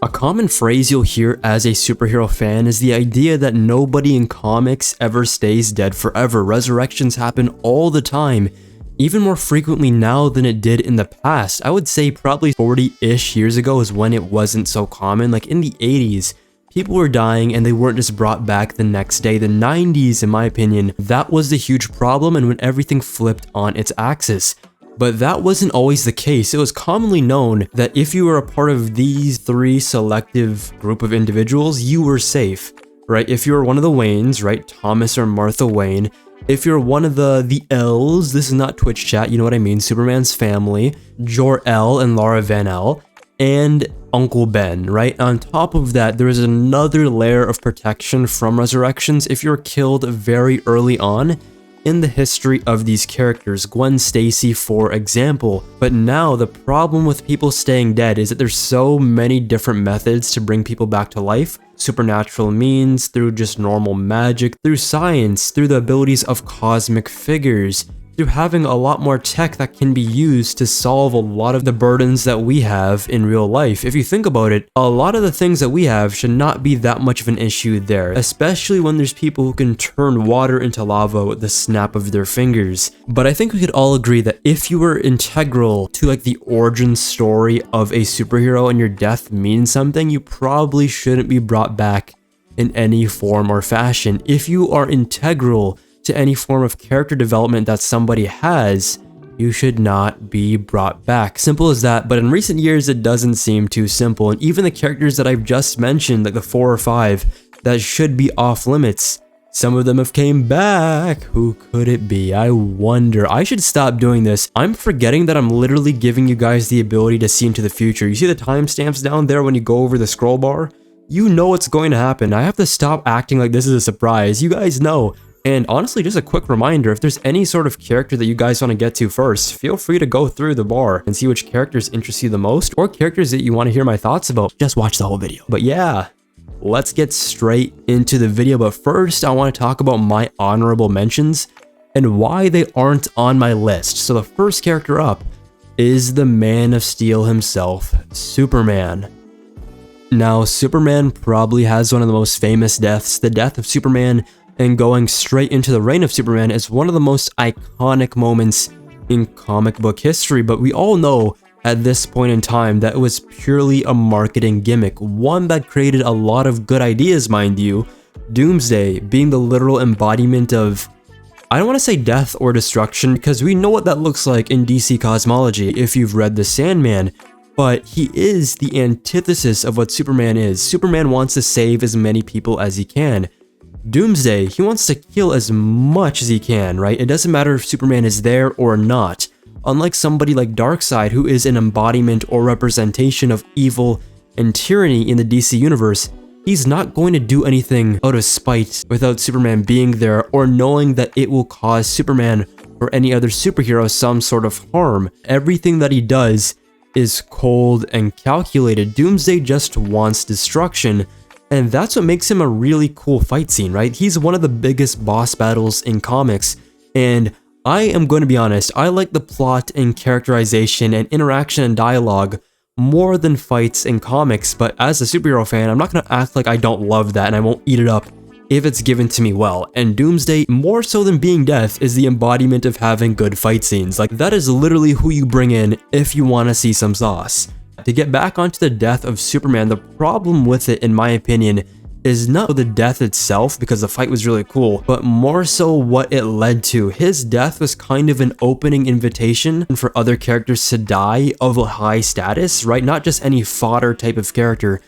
A common phrase you'll hear as a superhero fan is the idea that nobody in comics ever stays dead forever. Resurrections happen all the time, even more frequently now than it did in the past. I would say probably 40-ish years ago is when it wasn't so common. Like in the 80s, people were dying and they weren't just brought back the next day. The 90s, in my opinion, that was the huge problem and when everything flipped on its axis. But that wasn't always the case. It was commonly known that if you were a part of these three selective group of individuals, you were safe, right? If you were one of the Waynes, right? Thomas or Martha Wayne. If you're one of the L's, this is not Twitch chat, you know what I mean, Superman's family, Jor-El and Lara Van-El, and Uncle Ben, right? On top of that, there is another layer of protection from resurrections if you're killed very early on in the history of these characters, Gwen Stacy for example. But now the problem with people staying dead is that there's so many different methods to bring people back to life. Supernatural means, through just normal magic, through science, through the abilities of cosmic figures, through having a lot more tech that can be used to solve a lot of the burdens that we have in real life. If you think about it, a lot of the things that we have should not be that much of an issue there, especially when there's people who can turn water into lava with the snap of their fingers. But I think we could all agree that if you were integral to like the origin story of a superhero and your death means something, you probably shouldn't be brought back in any form or fashion. If you are integral to any form of character development that somebody has, you should not be brought back. Simple as that, but in recent years it doesn't seem too simple, and even the characters that I've just mentioned, like the 4 or 5 that should be off limits, some of them have came back. Who could it be? I wonder. I should stop doing this. I'm forgetting that I'm literally giving you guys the ability to see into the future. You see the timestamps down there when you go over the scroll bar? You know what's going to happen. I have to stop acting like this is a surprise. You guys know. And honestly, just a quick reminder, if there's any sort of character that you guys want to get to first, feel free to go through the bar and see which characters interest you the most or characters that you want to hear my thoughts about. Just watch the whole video. But yeah, let's get straight into the video. But first, I want to talk about my honorable mentions and why they aren't on my list. So the first character up is the Man of Steel himself, Superman. Now, Superman probably has one of the most famous deaths. The death of Superman and going straight into the reign of Superman is one of the most iconic moments in comic book history, but we all know at this point in time that it was purely a marketing gimmick, one that created a lot of good ideas, mind you. Doomsday being the literal embodiment of, I don't want to say death or destruction, because we know what that looks like in DC cosmology if you've read The Sandman, but he is the antithesis of what Superman is. Superman wants to save as many people as he can. Doomsday, he wants to kill as much as he can, right? It doesn't matter if Superman is there or not. Unlike somebody like Darkseid, who is an embodiment or representation of evil and tyranny in the DC universe, he's not going to do anything out of spite without Superman being there or knowing that it will cause Superman or any other superhero some sort of harm. Everything that he does is cold and calculated. Doomsday just wants destruction. And that's what makes him a really cool fight scene, right? He's one of the biggest boss battles in comics, and I am going to be honest, I like the plot and characterization and interaction and dialogue more than fights in comics, but as a superhero fan, I'm not going to act like I don't love that and I won't eat it up if it's given to me well. And Doomsday, more so than being death, is the embodiment of having good fight scenes. Like, that is literally who you bring in if you want to see some sauce. To get back onto the death of Superman, the problem with it, in my opinion, is not the death itself, because the fight was really cool, but more so what it led to. His death was kind of an opening invitation for other characters to die of a high status, right? Not just any fodder type of character.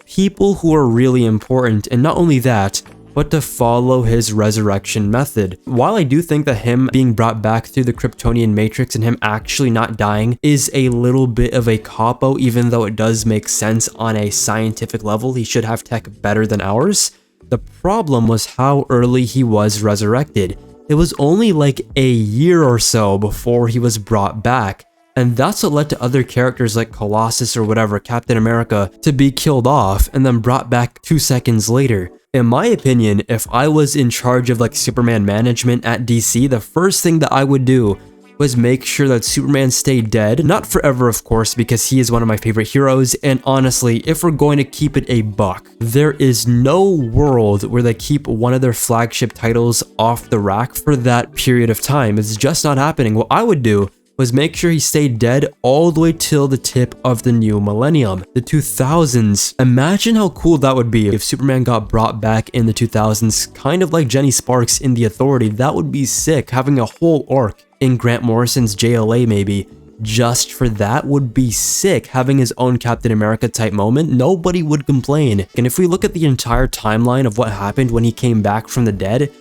People who are really important, and not only that, but to follow his resurrection method. While I do think that him being brought back through the Kryptonian Matrix and him actually not dying is a little bit of a cop-out, even though it does make sense on a scientific level, he should have tech better than ours. The problem was how early he was resurrected. It was only like a year or so before he was brought back. And that's what led to other characters like Colossus or whatever, Captain America, to be killed off and then brought back 2 seconds later. In my opinion, if I was in charge of like Superman management at DC, the first thing that I would do was make sure that Superman stayed dead, not forever of course, because he is one of my favorite heroes, and honestly, if we're going to keep it a buck, there is no world where they keep one of their flagship titles off the rack for that period of time. It's just not happening. What I would do was make sure he stayed dead all the way till the tip of the new millennium, the 2000s. Imagine how cool that would be if Superman got brought back in the 2000s, kind of like Jenny Sparks in The Authority. That would be sick, having a whole arc in Grant Morrison's JLA maybe. Just for that would be sick, having his own Captain America type moment. Nobody would complain. And if we look at the entire timeline of what happened when he came back from the dead,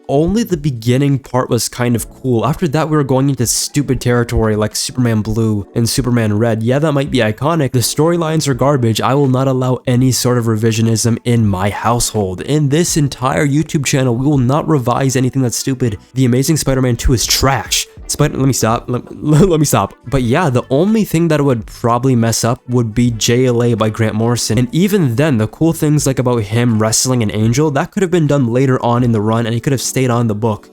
only the beginning part was kind of cool. After that, we were going into stupid territory like Superman Blue and Superman Red. Yeah, that might be iconic. The storylines are garbage. I will not allow any sort of revisionism in my household. In this entire YouTube channel, we will not revise anything that's stupid. The Amazing Spider-Man 2 is trash. Let me stop. Let me stop. But yeah, the only thing that would probably mess up would be JLA by Grant Morrison. And even then, the cool things like about him wrestling an angel, that could have been done later on in the run, and he could have stayed on the book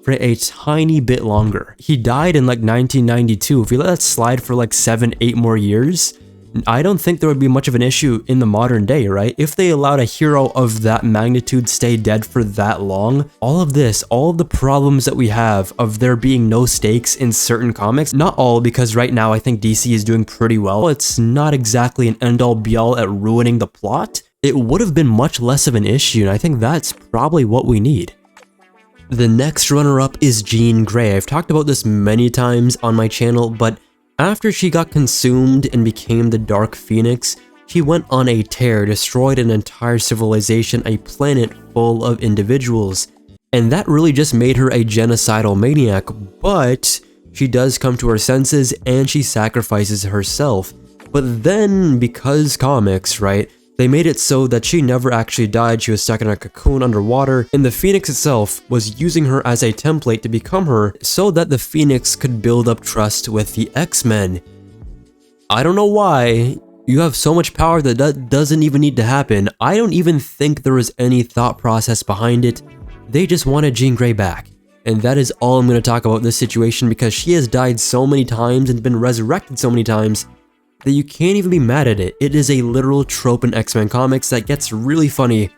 for a tiny bit longer. He died in like 1992. If we let that slide for like 7-8 more years, I don't think there would be much of an issue in the modern day, right? If they allowed a hero of that magnitude stay dead for that long, all of this, all of the problems that we have of there being no stakes in certain comics, not all, because right now I think DC is doing pretty well. It's not exactly an end-all be-all at ruining the plot. It would have been much less of an issue, and I think that's probably what we need. The next runner-up is Jean Grey. I've talked about this many times on my channel, but after she got consumed and became the Dark Phoenix, she went on a tear, destroyed an entire civilization, a planet full of individuals. And that really just made her a genocidal maniac, but she does come to her senses and she sacrifices herself. But then, because comics, right, they made it so that she never actually died. She was stuck in a cocoon underwater, and the Phoenix itself was using her as a template to become her so that the Phoenix could build up trust with the X-Men. I don't know why. You have so much power that that doesn't even need to happen. I don't even think there was any thought process behind it. They just wanted Jean Grey back. And that is all I'm going to talk about in this situation, because she has died so many times and been resurrected so many times that you can't even be mad at it. It is a literal trope in X-Men comics that gets really funny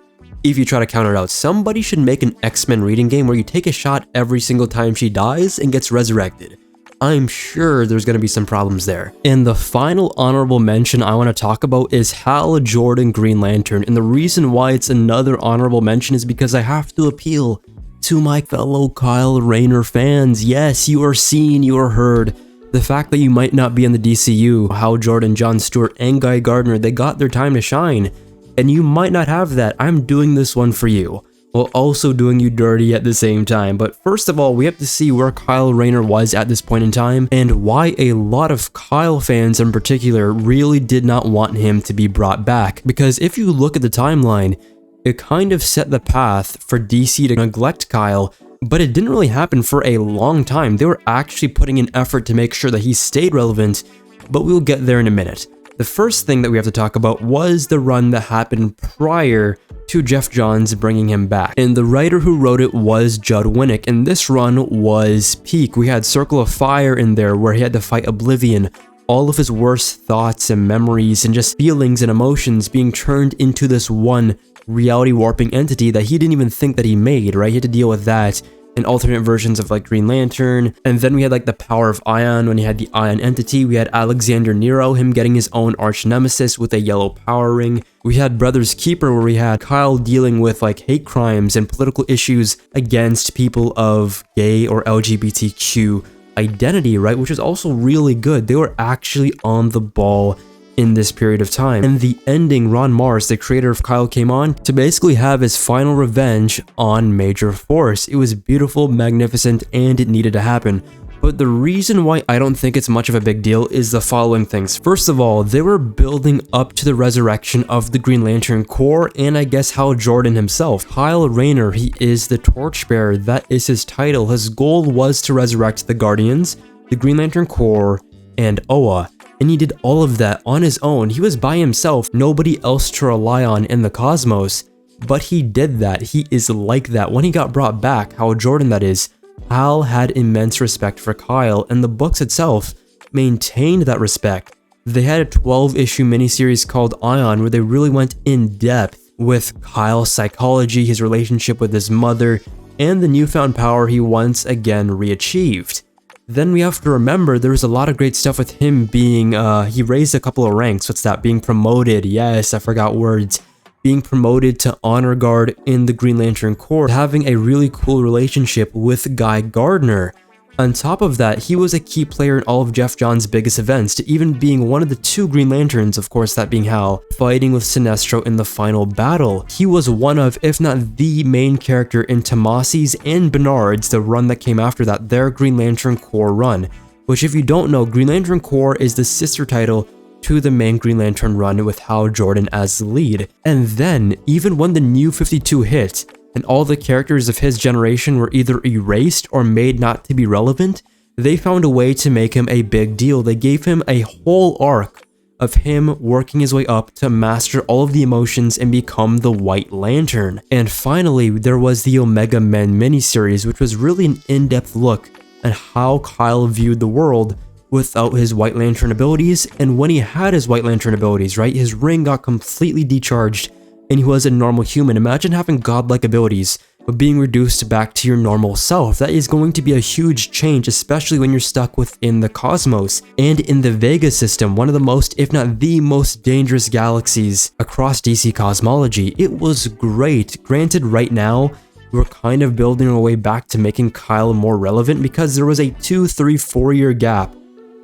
if you try to counter it out. Somebody should make an X-Men reading game where you take a shot every single time she dies and gets resurrected. I'm sure there's going to be some problems there. And the final honorable mention I want to talk about is Hal Jordan Green Lantern. And the reason why it's another honorable mention is because I have to appeal to my fellow Kyle Rayner fans. Yes, you are seen, you are heard. The fact that you might not be in the DCU, Hal Jordan, John Stewart, and Guy Gardner, they got their time to shine. And you might not have that. I'm doing this one for you, while also doing you dirty at the same time. But first of all, we have to see where Kyle Rayner was at this point in time, and why a lot of Kyle fans in particular really did not want him to be brought back. Because if you look at the timeline, it kind of set the path for DC to neglect Kyle, but it didn't really happen for a long time. They were actually putting in effort to make sure that he stayed relevant, but we'll get there in a minute. The first thing that we have to talk about was the run that happened prior to Jeff Johns bringing him back. And the writer who wrote it was Judd Winnick, and this run was peak. We had Circle of Fire in there where he had to fight Oblivion, all of his worst thoughts and memories and just feelings and emotions being turned into this one reality warping entity that he didn't even think that he made, right? He had to deal with that and alternate versions of like Green Lantern. And then we had like the power of Ion when he had the Ion entity. We had Alexander Nero, him getting his own arch nemesis with a yellow power ring. We had Brothers Keeper where we had Kyle dealing with like hate crimes and political issues against people of gay or LGBTQ identity, right? Which is also really good. They were actually on the ball in this period of time. And the ending, Ron Mars, the creator of Kyle, came on to basically have his final revenge on Major Force. It was beautiful, magnificent, and it needed to happen. But the reason why I don't think it's much of a big deal is the following things. First of all, they were building up to the resurrection of the Green Lantern Corps, and I guess Hal Jordan himself. Kyle Rayner, he is the Torchbearer. That is his title. His goal was to resurrect the Guardians, the Green Lantern Corps, and Oa. And he did all of that on his own. He was by himself, nobody else to rely on in the cosmos. But he did that. He is like that. When he got brought back, Hal Jordan that is, Hal had immense respect for Kyle, and the books itself maintained that respect. They had a 12-issue miniseries called Ion where they really went in depth with Kyle's psychology, his relationship with his mother, and the newfound power he once again re-achieved. Then we have to remember there was a lot of great stuff with him being, he raised a couple of ranks. What's that? Being promoted. Yes, I forgot words. Being promoted to Honor Guard in the Green Lantern Corps, having a really cool relationship with Guy Gardner. On top of that, he was a key player in all of Jeff Johns' biggest events, to even being one of the 2 Green Lanterns, of course that being Hal, fighting with Sinestro in the final battle. He was one of, if not the main character in Tomasi's and Bernard's, the run that came after that, their Green Lantern Corps run. Which, if you don't know, Green Lantern Corps is the sister title to the main Green Lantern run with Hal Jordan as the lead. And then, even when the New 52 hit, and all the characters of his generation were either erased or made not to be relevant, they found a way to make him a big deal. They gave him a whole arc of him working his way up to master all of the emotions and become the White Lantern. And finally, there was the Omega Men miniseries, which was really an in-depth look at how Kyle viewed the world without his White Lantern abilities, and when he had his White Lantern abilities, right, his ring got completely decharged and he was a normal human. Imagine having godlike abilities, but being reduced back to your normal self. That is going to be a huge change, especially when you're stuck within the cosmos and in the Vega system, one of the most, if not the most dangerous galaxies across DC cosmology. It was great. Granted, right now, we're kind of building our way back to making Kyle more relevant because there was a 2, 3, 4 year gap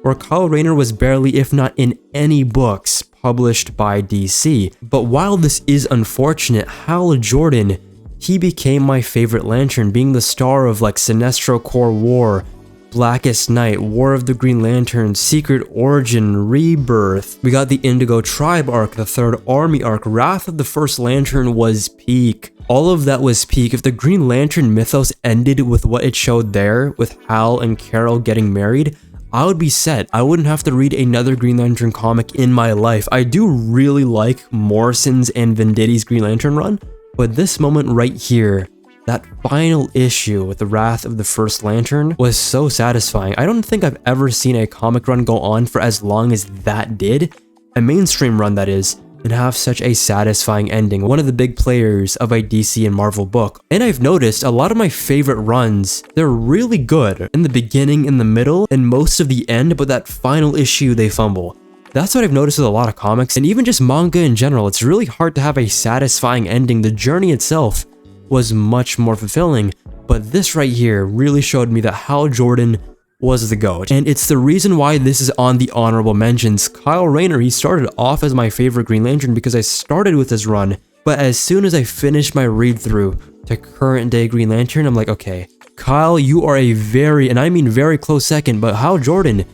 where Kyle Rayner was barely, if not in any books, published by DC. But while this is unfortunate, Hal Jordan, he became my favorite Lantern, being the star of like Sinestro Corps War, Blackest Night, War of the Green Lanterns, Secret Origin, Rebirth. We got the Indigo Tribe arc, the Third Army arc, Wrath of the First Lantern was peak. All of that was peak. If the Green Lantern mythos ended with what it showed there, with Hal and Carol getting married, I would be set. I wouldn't have to read another Green Lantern comic in my life. I do really like Morrison's and Venditti's Green Lantern run, but this moment right here, that final issue with the Wrath of the First Lantern was so satisfying. I don't think I've ever seen a comic run go on for as long as that did, a mainstream run that is, and have such a satisfying ending, one of the big players of a DC and Marvel book. And I've noticed a lot of my favorite runs, they're really good in the beginning, in the middle, and most of the end, but that final issue they fumble. That's what I've noticed with a lot of comics, and even just manga in general. It's really hard to have a satisfying ending. The journey itself was much more fulfilling, but this right here really showed me that Hal Jordan was the GOAT. And it's the reason why this is on the honorable mentions. Kyle Rayner, he started off as my favorite Green Lantern because I started with his run, but as soon as I finished my read through to current day Green Lantern, I'm like, okay, Kyle, you are a very, and I mean very close second, but Hal Jordan,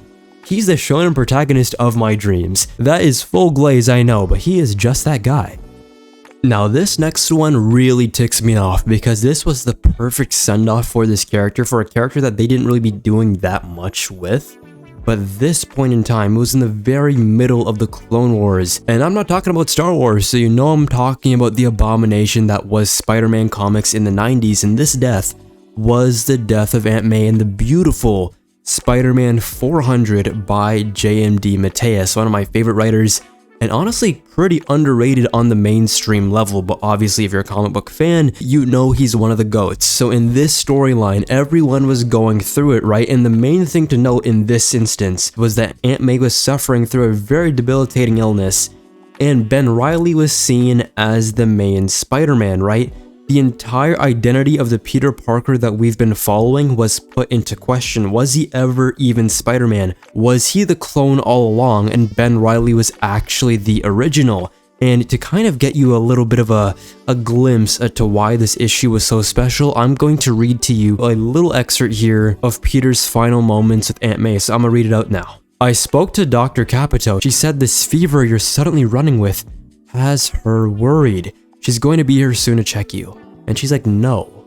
he's the shonen protagonist of my dreams. That is full glaze, I know, but he is just that guy. Now this next one really ticks me off because this was the perfect send-off for this character, for a character that they didn't really be doing that much with. But this point in time, it was in the very middle of the Clone Wars, and I'm not talking about Star Wars, so you know I'm talking about the abomination that was Spider-Man comics in the 90s, and this death was the death of Aunt May in the beautiful Spider-Man 400 by JMD Mateus, one of my favorite writers, and honestly pretty underrated on the mainstream level, but obviously if you're a comic book fan, you know he's one of the GOATs. So in this storyline, everyone was going through it, right? And the main thing to note in this instance was that Aunt May was suffering through a very debilitating illness, and Ben Reilly was seen as the main Spider-Man, right? The entire identity of the Peter Parker that we've been following was put into question. Was he ever even Spider-Man? Was he the clone all along and Ben Reilly was actually the original? And to kind of get you a little bit of a glimpse as to why this issue was so special, I'm going to read to you a little excerpt here of Peter's final moments with Aunt May, so I'm gonna read it out now. I spoke to Dr. Capito. She said this fever you're suddenly running with has her worried. She's going to be here soon to check you. And she's like, no.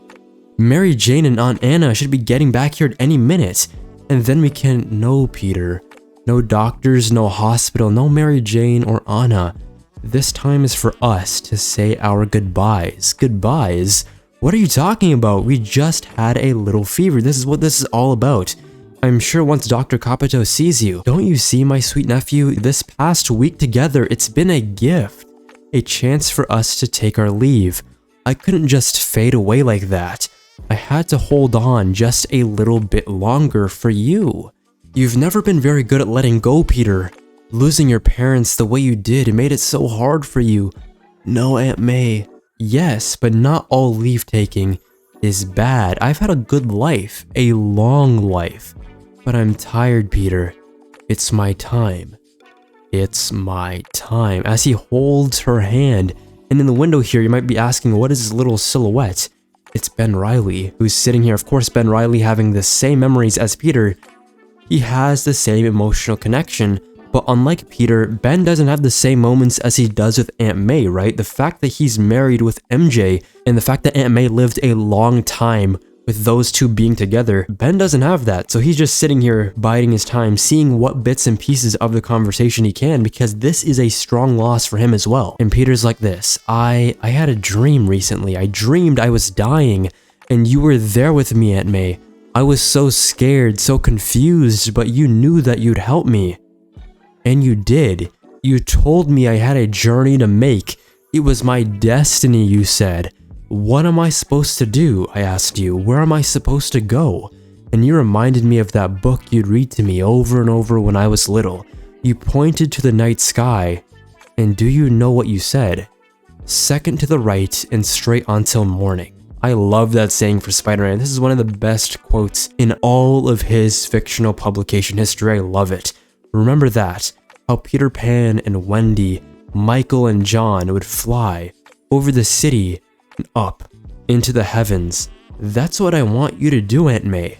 Mary Jane and Aunt Anna should be getting back here at any minute. And then we can, no, Peter. No doctors, no hospital, no Mary Jane or Anna. This time is for us to say our goodbyes. Goodbyes? What are you talking about? We just had a little fever. This is what this is all about. I'm sure once Dr. Capito sees you. Don't you see, my sweet nephew? This past week together, it's been a gift. A chance for us to take our leave. I couldn't just fade away like that. I had to hold on just a little bit longer for you. You've never been very good at letting go, Peter. Losing your parents the way you did made it so hard for you. No, Aunt May. Yes, but not all leave-taking is bad. I've had a good life, a long life. But I'm tired, Peter. It's my time. It's my time. As he holds her hand, and in the window here, you might be asking, what is this little silhouette? It's Ben Reilly, who's sitting here. Of course, Ben Reilly having the same memories as Peter. He has the same emotional connection, but unlike Peter, Ben doesn't have the same moments as he does with Aunt May, right? The fact that he's married with MJ, and the fact that Aunt May lived a long time with those two being together, Ben doesn't have that. So he's just sitting here biding his time, seeing what bits and pieces of the conversation he can, because this is a strong loss for him as well. And Peter's like this, I had a dream recently. I dreamed I was dying and you were there with me, Aunt May. I was so scared, so confused, but you knew that you'd help me. And you did. You told me I had a journey to make. It was my destiny, you said. What am I supposed to do? I asked you. Where am I supposed to go? And you reminded me of that book you'd read to me over and over when I was little. You pointed to the night sky, and do you know what you said? Second to the right and straight until morning. I love that saying for Spider-Man. This is one of the best quotes in all of his fictional publication history. I love it. Remember that. How Peter Pan and Wendy, Michael and John would fly over the city and up into the heavens. That's what I want you to do, Aunt May.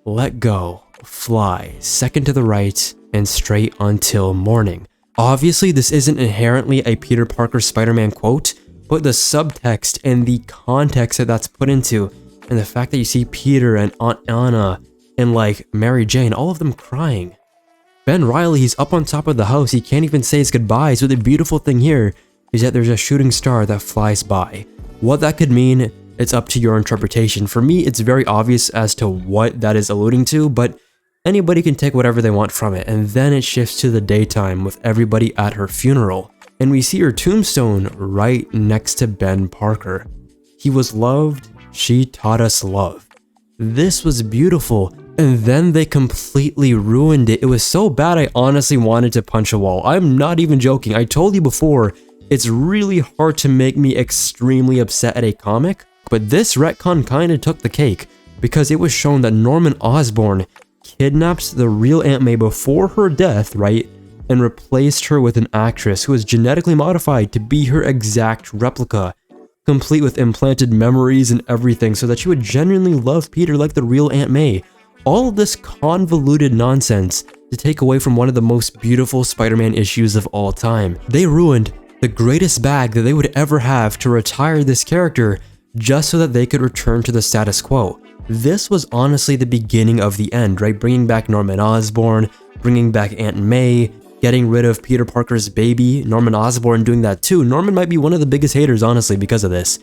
Let go, fly, second to the right, and straight until morning. Obviously, this isn't inherently a Peter Parker Spider-Man quote, but the subtext and the context that that's put into, and the fact that you see Peter and Aunt Anna and like Mary Jane, all of them crying. Ben Reilly, he's up on top of the house, he can't even say his goodbyes, so the beautiful thing here is that there's a shooting star that flies by. What that could mean, it's up to your interpretation. For me, it's very obvious as to what that is alluding to, but anybody can take whatever they want from it. And then it shifts to the daytime with everybody at her funeral. And we see her tombstone right next to Ben Parker. He was loved, she taught us love. This was beautiful, and then they completely ruined it. It was so bad I honestly wanted to punch a wall. I'm not even joking. I told you before, it's really hard to make me extremely upset at a comic, but this retcon kinda took the cake, because it was shown that Norman Osborn kidnapped the real Aunt May before her death, right, and replaced her with an actress who was genetically modified to be her exact replica, complete with implanted memories and everything, so that she would genuinely love Peter like the real Aunt May. All of this convoluted nonsense to take away from one of the most beautiful Spider-Man issues of all time. They ruined the greatest bag that they would ever have to retire this character just so that they could return to the status quo. This was honestly the beginning of the end, right? Bringing back Norman Osborn, bringing back Aunt May, getting rid of Peter Parker's baby, Norman Osborn doing that too. Norman might be one of the biggest haters, honestly, because of this.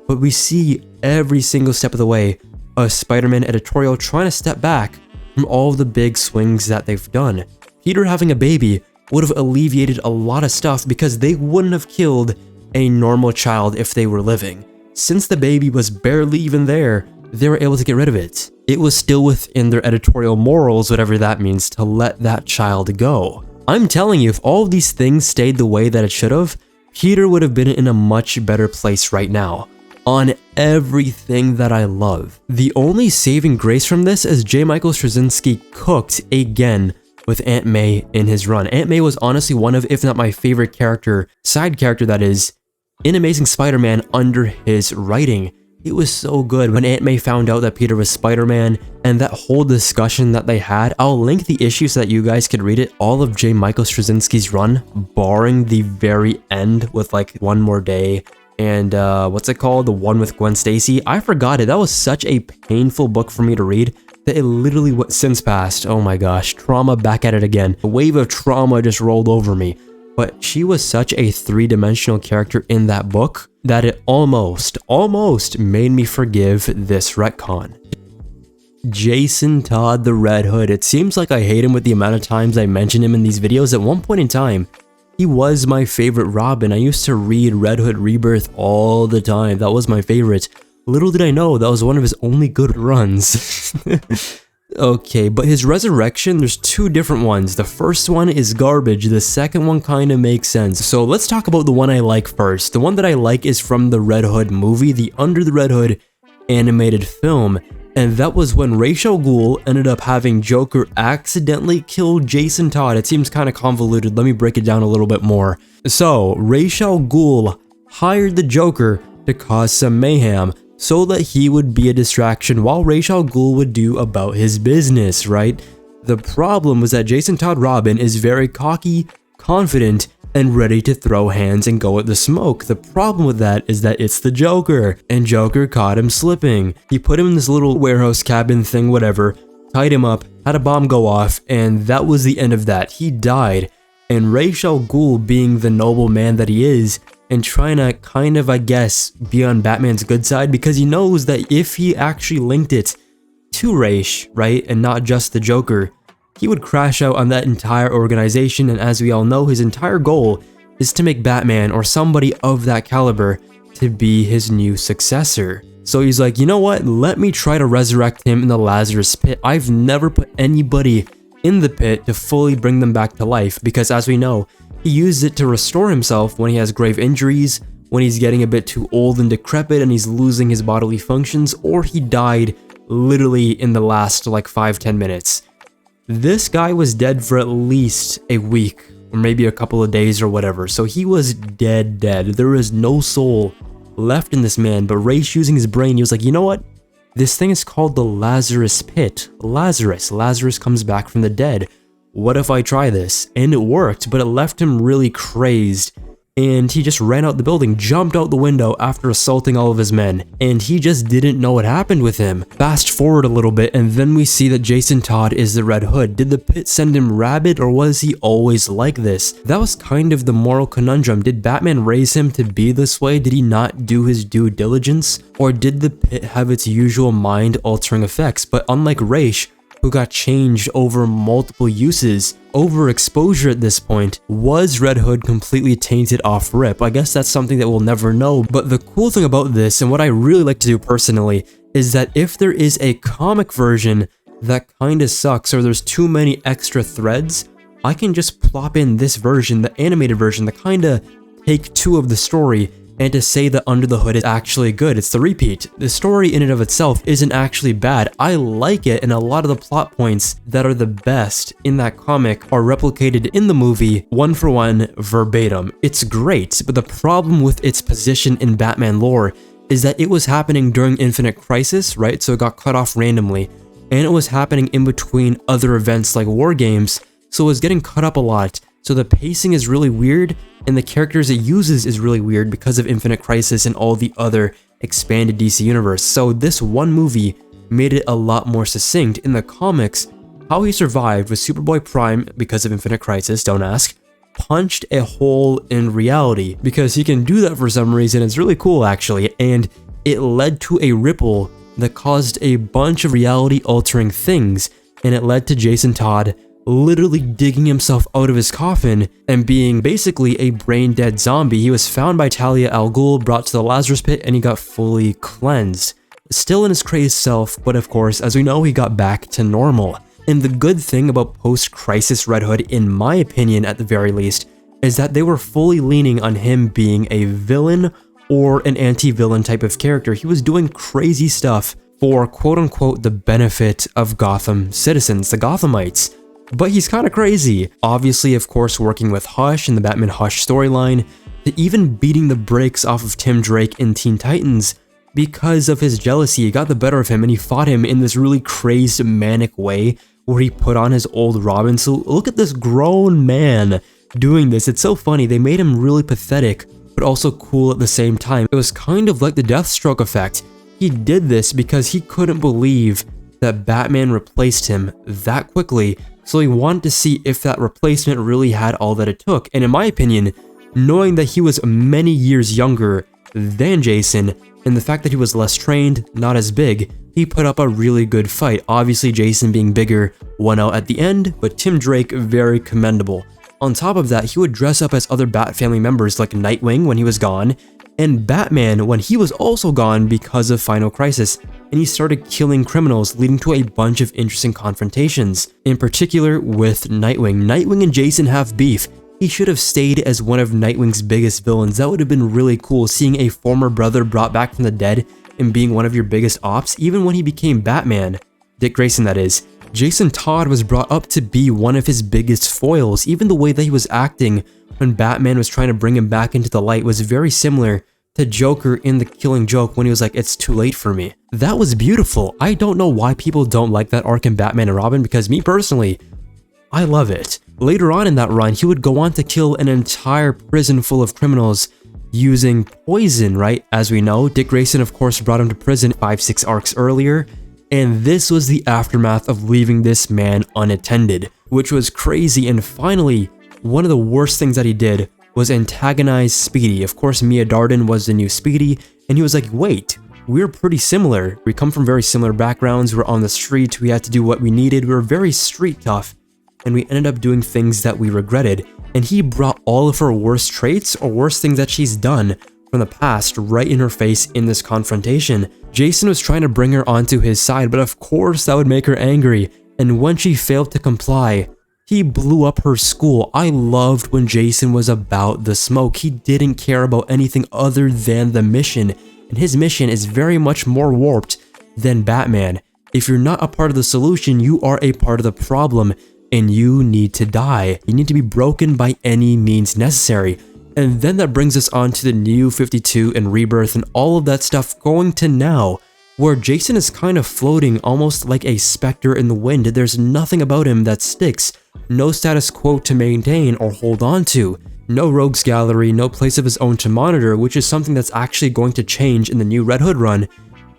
But we see every single step of the way a Spider-Man editorial trying to step back from all the big swings that they've done. Peter having a baby would have alleviated a lot of stuff because they wouldn't have killed a normal child if they were living. Since the baby was barely even there, they were able to get rid of it. It was still within their editorial morals, whatever that means, to let that child go. I'm telling you, if all of these things stayed the way that it should have, Peter would have been in a much better place right now. On everything that I love. The only saving grace from this is J. Michael Straczynski cooked again with Aunt May in his run. Aunt May was honestly one of, if not my favorite character, side character that is, in Amazing Spider-Man under his writing. It was so good when Aunt May found out that Peter was Spider-Man, and that whole discussion that they had. I'll link the issue so that you guys can read it. All of J. Michael Straczynski's run, barring the very end with like One More Day and what's it called? The one with Gwen Stacy. I forgot it. That was such a painful book for me to read that it literally since passed. Oh my gosh, trauma back at it again. A wave of trauma just rolled over me. but she was such a three-dimensional character in that book that it almost made me forgive this retcon. Jason Todd the Red Hood. It seems like I hate him with the amount of times I mention him in these videos. At one point in time, he was my favorite Robin. I used to read Red Hood Rebirth all the time. That was my favorite. Little did I know that was one of his only good runs. Okay, but his resurrection, there's two different ones. The first one is garbage, the second one kind of makes sense. So let's talk about the one I like first. The one that I like is from the Red Hood movie, the Under the Red Hood animated film. And that was when Ra's al Ghul ended up having Joker accidentally kill Jason Todd. It seems kind of convoluted, let me break it down a little bit more. So, Ra's al Ghul hired the Joker to cause some mayhem so that he would be a distraction while Ra's al Ghul would do about his business, right? The problem was that Jason Todd Robin is very cocky, confident, and ready to throw hands and go at the smoke. The problem with that is that it's the Joker, and Joker caught him slipping. He put him in this little warehouse cabin thing, whatever, tied him up, had a bomb go off, and that was the end of that. He died, and Ra's al Ghul, being the noble man that he is, and trying to kind of, I guess, be on Batman's good side, because he knows that if he actually linked it to Ra's, right, and not just the Joker, he would crash out on that entire organization, and as we all know, his entire goal is to make Batman, or somebody of that caliber, to be his new successor. So he's like, you know what, let me try to resurrect him in the Lazarus pit. I've never put anybody in the pit to fully bring them back to life, because as we know, he used it to restore himself when he has grave injuries, when he's getting a bit too old and decrepit and he's losing his bodily functions, or he died literally in the last like 5-10 minutes. This guy was dead for at least a week, or maybe a couple of days or whatever, so he was dead. There is no soul left in this man, but Ra's using his brain, he was like, you know what? This thing is called the Lazarus pit. Lazarus comes back from the dead. What if I try this? And it worked, but it left him really crazed. And he just ran out the building, jumped out the window after assaulting all of his men, and he just didn't know what happened with him. Fast forward a little bit, and then we see that Jason Todd is the Red Hood. Did the pit send him rabid, or was he always like this? That was kind of the moral conundrum. Did Batman raise him to be this way? Did he not do his due diligence? Or did the pit have its usual mind-altering effects? But unlike Ra's, who got changed over multiple uses, overexposure at this point, was Red Hood completely tainted off rip? I guess that's something that we'll never know, but the cool thing about this, and what I really like to do personally, is that if there is a comic version that kinda sucks, or there's too many extra threads, I can just plop in this version, the animated version, that kinda take two of the story, and to say that Under the Hood is actually good. It's the repeat. The story in and of itself isn't actually bad. I like it, and a lot of the plot points that are the best in that comic are replicated in the movie, one for one, verbatim. It's great, but the problem with its position in Batman lore is that it was happening during Infinite Crisis, right? So it got cut off randomly, and it was happening in between other events like War Games, so it was getting cut up a lot. So the pacing is really weird, and the characters it uses is really weird because of Infinite Crisis and all the other expanded DC universe. So this one movie made it a lot more succinct. In the comics, how he survived was Superboy Prime, because of Infinite Crisis, don't ask, punched a hole in reality, because he can do that for some reason. It's really cool actually, and it led to a ripple that caused a bunch of reality altering things, and it led to Jason Todd literally digging himself out of his coffin and being basically a brain-dead zombie. He was found by Talia al Ghul, brought to the Lazarus pit, and he got fully cleansed. Still in his crazed self, but of course, as we know, he got back to normal. And the good thing about post-crisis Red Hood, in my opinion at the very least, is that they were fully leaning on him being a villain or an anti-villain type of character. He was doing crazy stuff for quote-unquote the benefit of Gotham citizens, the Gothamites. But he's kind of crazy. Obviously, of course, working with Hush in the Batman Hush storyline, to even beating the brakes off of Tim Drake in Teen Titans because of his jealousy. He got the better of him, and he fought him in this really crazed, manic way where he put on his old Robin. So look at this grown man doing this. It's so funny. They made him really pathetic, but also cool at the same time. It was kind of like the Deathstroke effect. He did this because he couldn't believe that Batman replaced him that quickly So he wanted to see if that replacement really had all that it took. And in my opinion, knowing that he was many years younger than Jason, and the fact that he was less trained, not as big, he put up a really good fight. Obviously, Jason being bigger won out at the end, but Tim Drake, very commendable. On top of that, he would dress up as other Bat family members like Nightwing when he was gone, and Batman when he was also gone because of Final Crisis, and he started killing criminals, leading to a bunch of interesting confrontations, in particular with Nightwing. Nightwing and Jason have beef. He should have stayed as one of Nightwing's biggest villains. That would have been really cool, seeing a former brother brought back from the dead and being one of your biggest ops, even when he became Batman. Dick Grayson, that is. Jason Todd was brought up to be one of his biggest foils. Even the way that he was acting when Batman was trying to bring him back into the light was very similar to Joker in The Killing Joke when he was like, "It's too late for me." That was beautiful. I don't know why people don't like that arc in Batman and Robin, because me personally, I love it. Later on in that run, he would go on to kill an entire prison full of criminals using poison, right? As we know, Dick Grayson of course brought him to prison 5-6 arcs earlier, and this was the aftermath of leaving this man unattended, which was crazy. And finally, one of the worst things that he did was antagonize Speedy. Of course, Mia Darden was the new Speedy, and he was like, wait, we're pretty similar. We come from very similar backgrounds, we're on the street, we had to do what we needed, we were very street tough, and we ended up doing things that we regretted. And he brought all of her worst traits or worst things that she's done from the past right in her face in this confrontation. Jason was trying to bring her onto his side, but of course that would make her angry, and when she failed to comply, he blew up her school. I loved when Jason was about the smoke. He didn't care about anything other than the mission, and his mission is very much more warped than Batman. If you're not a part of the solution, you are a part of the problem, and you need to die. You need to be broken by any means necessary. And then that brings us on to the New 52 and Rebirth and all of that stuff going to now, where Jason is kind of floating almost like a specter in the wind. There's nothing about him that sticks, no status quo to maintain or hold on to, no rogues gallery, no place of his own to monitor, which is something that's actually going to change in the new Red Hood run,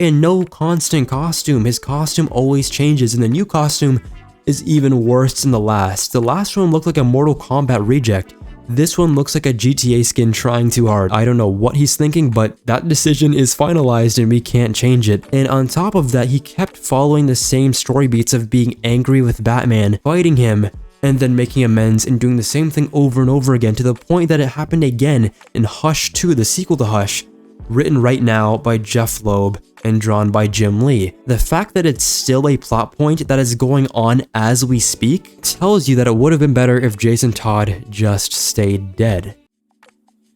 and no constant costume. His costume always changes, and the new costume is even worse than the last. The last one looked like a Mortal Kombat reject. This one looks like a GTA skin trying too hard. I don't know what he's thinking, but that decision is finalized and we can't change it. And on top of that, he kept following the same story beats of being angry with Batman, fighting him, and then making amends and doing the same thing over and over again, to the point that it happened again in Hush 2, the sequel to Hush, written right now by Jeff Loeb and drawn by Jim Lee. The fact that it's still a plot point that is going on as we speak tells you that it would have been better if Jason Todd just stayed dead.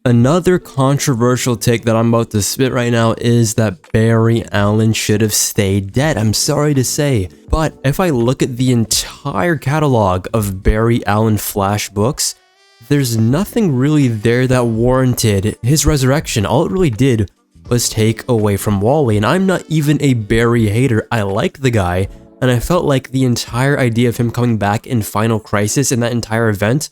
Another controversial take that I'm about to spit right now is that Barry Allen should have stayed dead. I'm sorry to say, but if I look at the entire catalog of Barry Allen Flash books, there's nothing really there that warranted his resurrection. All it really did was take away from Whyyyy, and I'm not even a Barry hater. I like the guy, and I felt like the entire idea of him coming back in Final Crisis and that entire event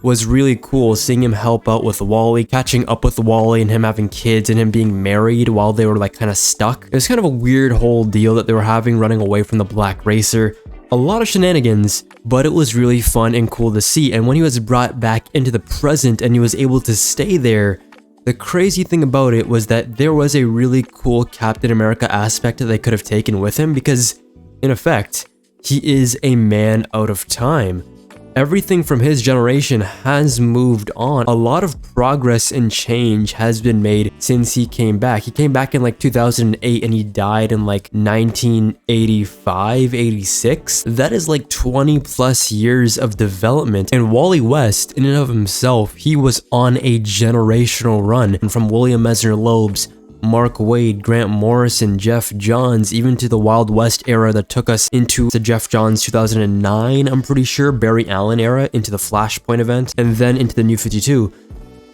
was really cool, seeing him help out with Whyyyy, catching up with Whyyyy and him having kids and him being married while they were like kind of stuck. It was kind of a weird whole deal that they were having, running away from the Black Racer. A lot of shenanigans, but it was really fun and cool to see. And when he was brought back into the present and he was able to stay there, the crazy thing about it was that there was a really cool Captain America aspect that they could have taken with him, because in effect, he is a man out of time. Everything from his generation has moved on. A lot of progress and change has been made since he came back. He came back in like 2008 and he died in like 1985, 86. That is like 20 plus years of development. And Wally West, in and of himself, he was on a generational run. And from William Messner Loeb's, Mark Waid, Grant Morrison, Jeff Johns, even to the Wild West era that took us into the Jeff Johns 2009, I'm pretty sure, Barry Allen era, into the Flashpoint event, and then into the New 52.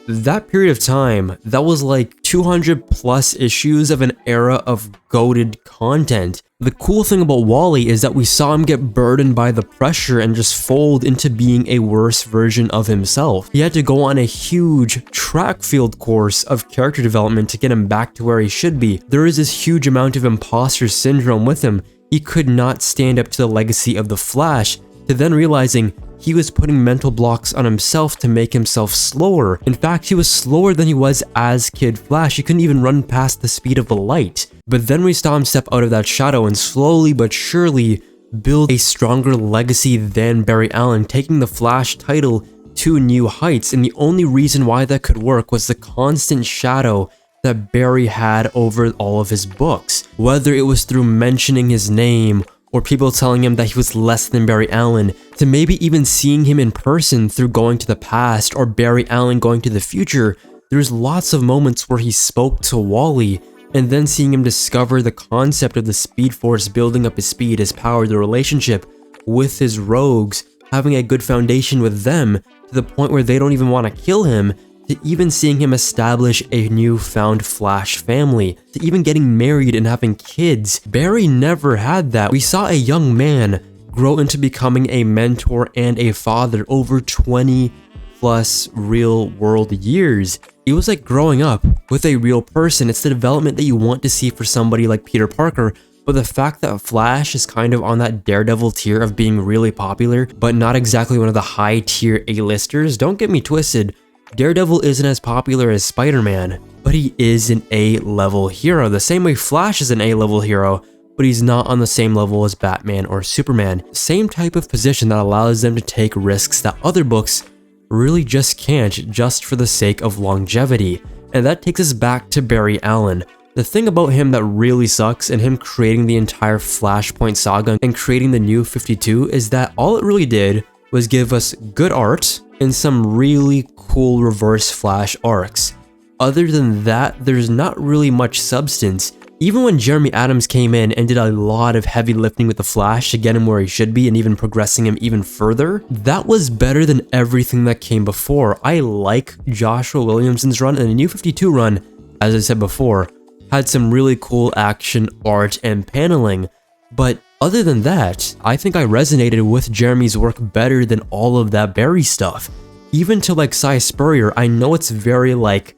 That period of time, that was like 200 plus issues of an era of goated content. The cool thing about Wally is that we saw him get burdened by the pressure and just fold into being a worse version of himself. He had to go on a huge track field course of character development to get him back to where he should be. There is this huge amount of imposter syndrome with him. He could not stand up to the legacy of the Flash, to then realizing he was putting mental blocks on himself to make himself slower. In fact, he was slower than he was as Kid Flash. He couldn't even run past the speed of the light. But then we saw him step out of that shadow and slowly but surely build a stronger legacy than Barry Allen, taking the Flash title to new heights. And the only reason why that could work was the constant shadow that Barry had over all of his books. Whether it was through mentioning his name, or people telling him that he was less than Barry Allen, to maybe even seeing him in person through going to the past, or Barry Allen going to the future. There's lots of moments where he spoke to Whyyyy, and then seeing him discover the concept of the Speed Force, building up his speed, his power, the relationship with his rogues, having a good foundation with them, to the point where they don't even want to kill him, to even seeing him establish a newfound Flash family, to even getting married and having kids. Barry never had that. We saw a young man grow into becoming a mentor and a father over 20 plus real world years. It was like growing up with a real person. It's the development that you want to see for somebody like Peter Parker, but the fact that Flash is kind of on that Daredevil tier of being really popular, but not exactly one of the high tier A-listers, don't get me twisted. Daredevil isn't as popular as Spider-Man, but he is an A-level hero, the same way Flash is an A-level hero, but he's not on the same level as Batman or Superman. Same type of position that allows them to take risks that other books really just can't, just for the sake of longevity. And that takes us back to Barry Allen. The thing about him that really sucks, and him creating the entire Flashpoint saga and creating the New 52, is that all it really did was give us good art and some really cool Reverse Flash arcs. Other than that, there's not really much substance. Even when Jeremy Adams came in and did a lot of heavy lifting with the Flash to get him where he should be and even progressing him even further, that was better than everything that came before. I like Joshua Williamson's run, and the New 52 run, as I said before, had some really cool action, art, and paneling. But other than that, I think I resonated with Jeremy's work better than all of that Barry stuff. Even to like Cy Spurrier, I know it's very like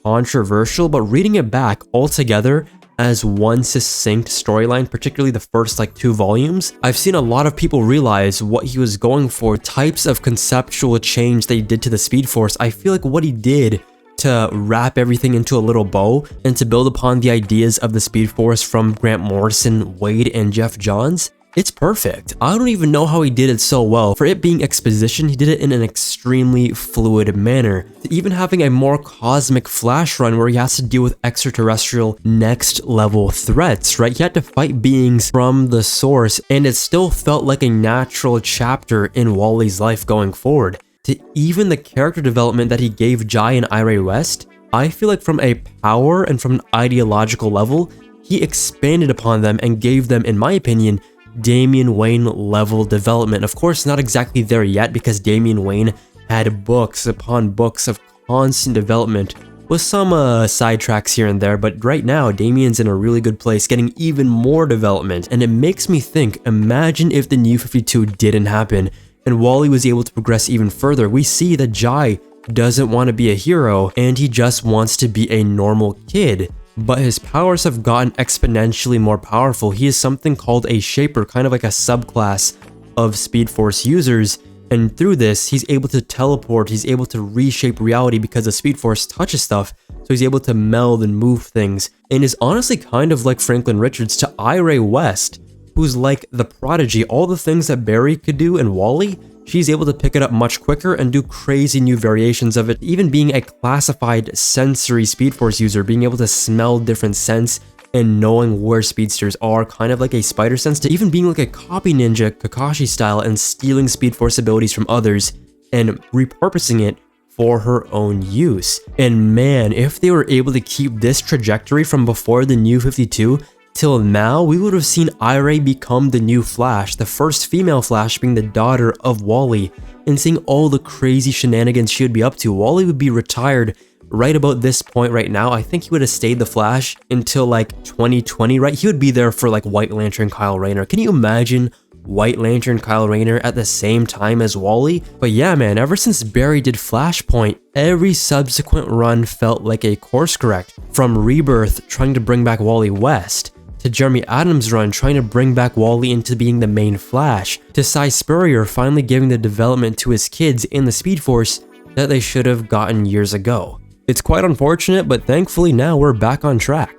controversial, but reading it back all together as one succinct storyline, particularly the first like 2 volumes, I've seen a lot of people realize what he was going for, types of conceptual change that he did to the Speed Force. I feel like what he did to wrap everything into a little bow and to build upon the ideas of the Speed Force from Grant Morrison, Waid, and Jeff Johns, it's perfect. I don't even know how he did it so well. For it being exposition, he did it in an extremely fluid manner. Even having a more cosmic Flash run where he has to deal with extraterrestrial next level threats, right? He had to fight beings from the source, and it still felt like a natural chapter in Wally's life going forward. To even the character development that he gave Jai and Iray West, I feel like from a power and from an ideological level, he expanded upon them and gave them, in my opinion, Damian Wayne level development. Of course, not exactly there yet, because Damian Wayne had books upon books of constant development with some sidetracks here and there, but right now Damian's in a really good place, getting even more development. And it makes me think, imagine if the New 52 didn't happen and Wally was able to progress even further. We see that Jai doesn't want to be a hero and he just wants to be a normal kid. But his powers have gotten exponentially more powerful. He is something called a Shaper, kind of like a subclass of Speed Force users, and through this, he's able to teleport, he's able to reshape reality because the Speed Force touches stuff, so he's able to meld and move things, and is honestly kind of like Franklin Richards to Iray West, who's like the prodigy. All the things that Barry could do and Wally, she's able to pick it up much quicker and do crazy new variations of it, even being a classified sensory Speed Force user, being able to smell different scents and knowing where speedsters are, kind of like a spider sense, to even being like a copy ninja Kakashi style and stealing Speed Force abilities from others and repurposing it for her own use. And man, if they were able to keep this trajectory from before the New 52 till now, we would have seen Iray become the new Flash, the first female Flash being the daughter of Wally, and seeing all the crazy shenanigans she would be up to. Wally would be retired right about this point right now. I think he would have stayed the Flash until like 2020, right? He would be there for like White Lantern Kyle Rayner. Can you imagine White Lantern Kyle Rayner at the same time as Wally? But yeah, man, ever since Barry did Flashpoint, every subsequent run felt like a course correct. From Rebirth trying to bring back Wally West, to Jeremy Adams' run trying to bring back Whyyyy into being the main Flash, to Cy Spurrier finally giving the development to his kids in the Speed Force that they should have gotten years ago. It's quite unfortunate, but thankfully now we're back on track.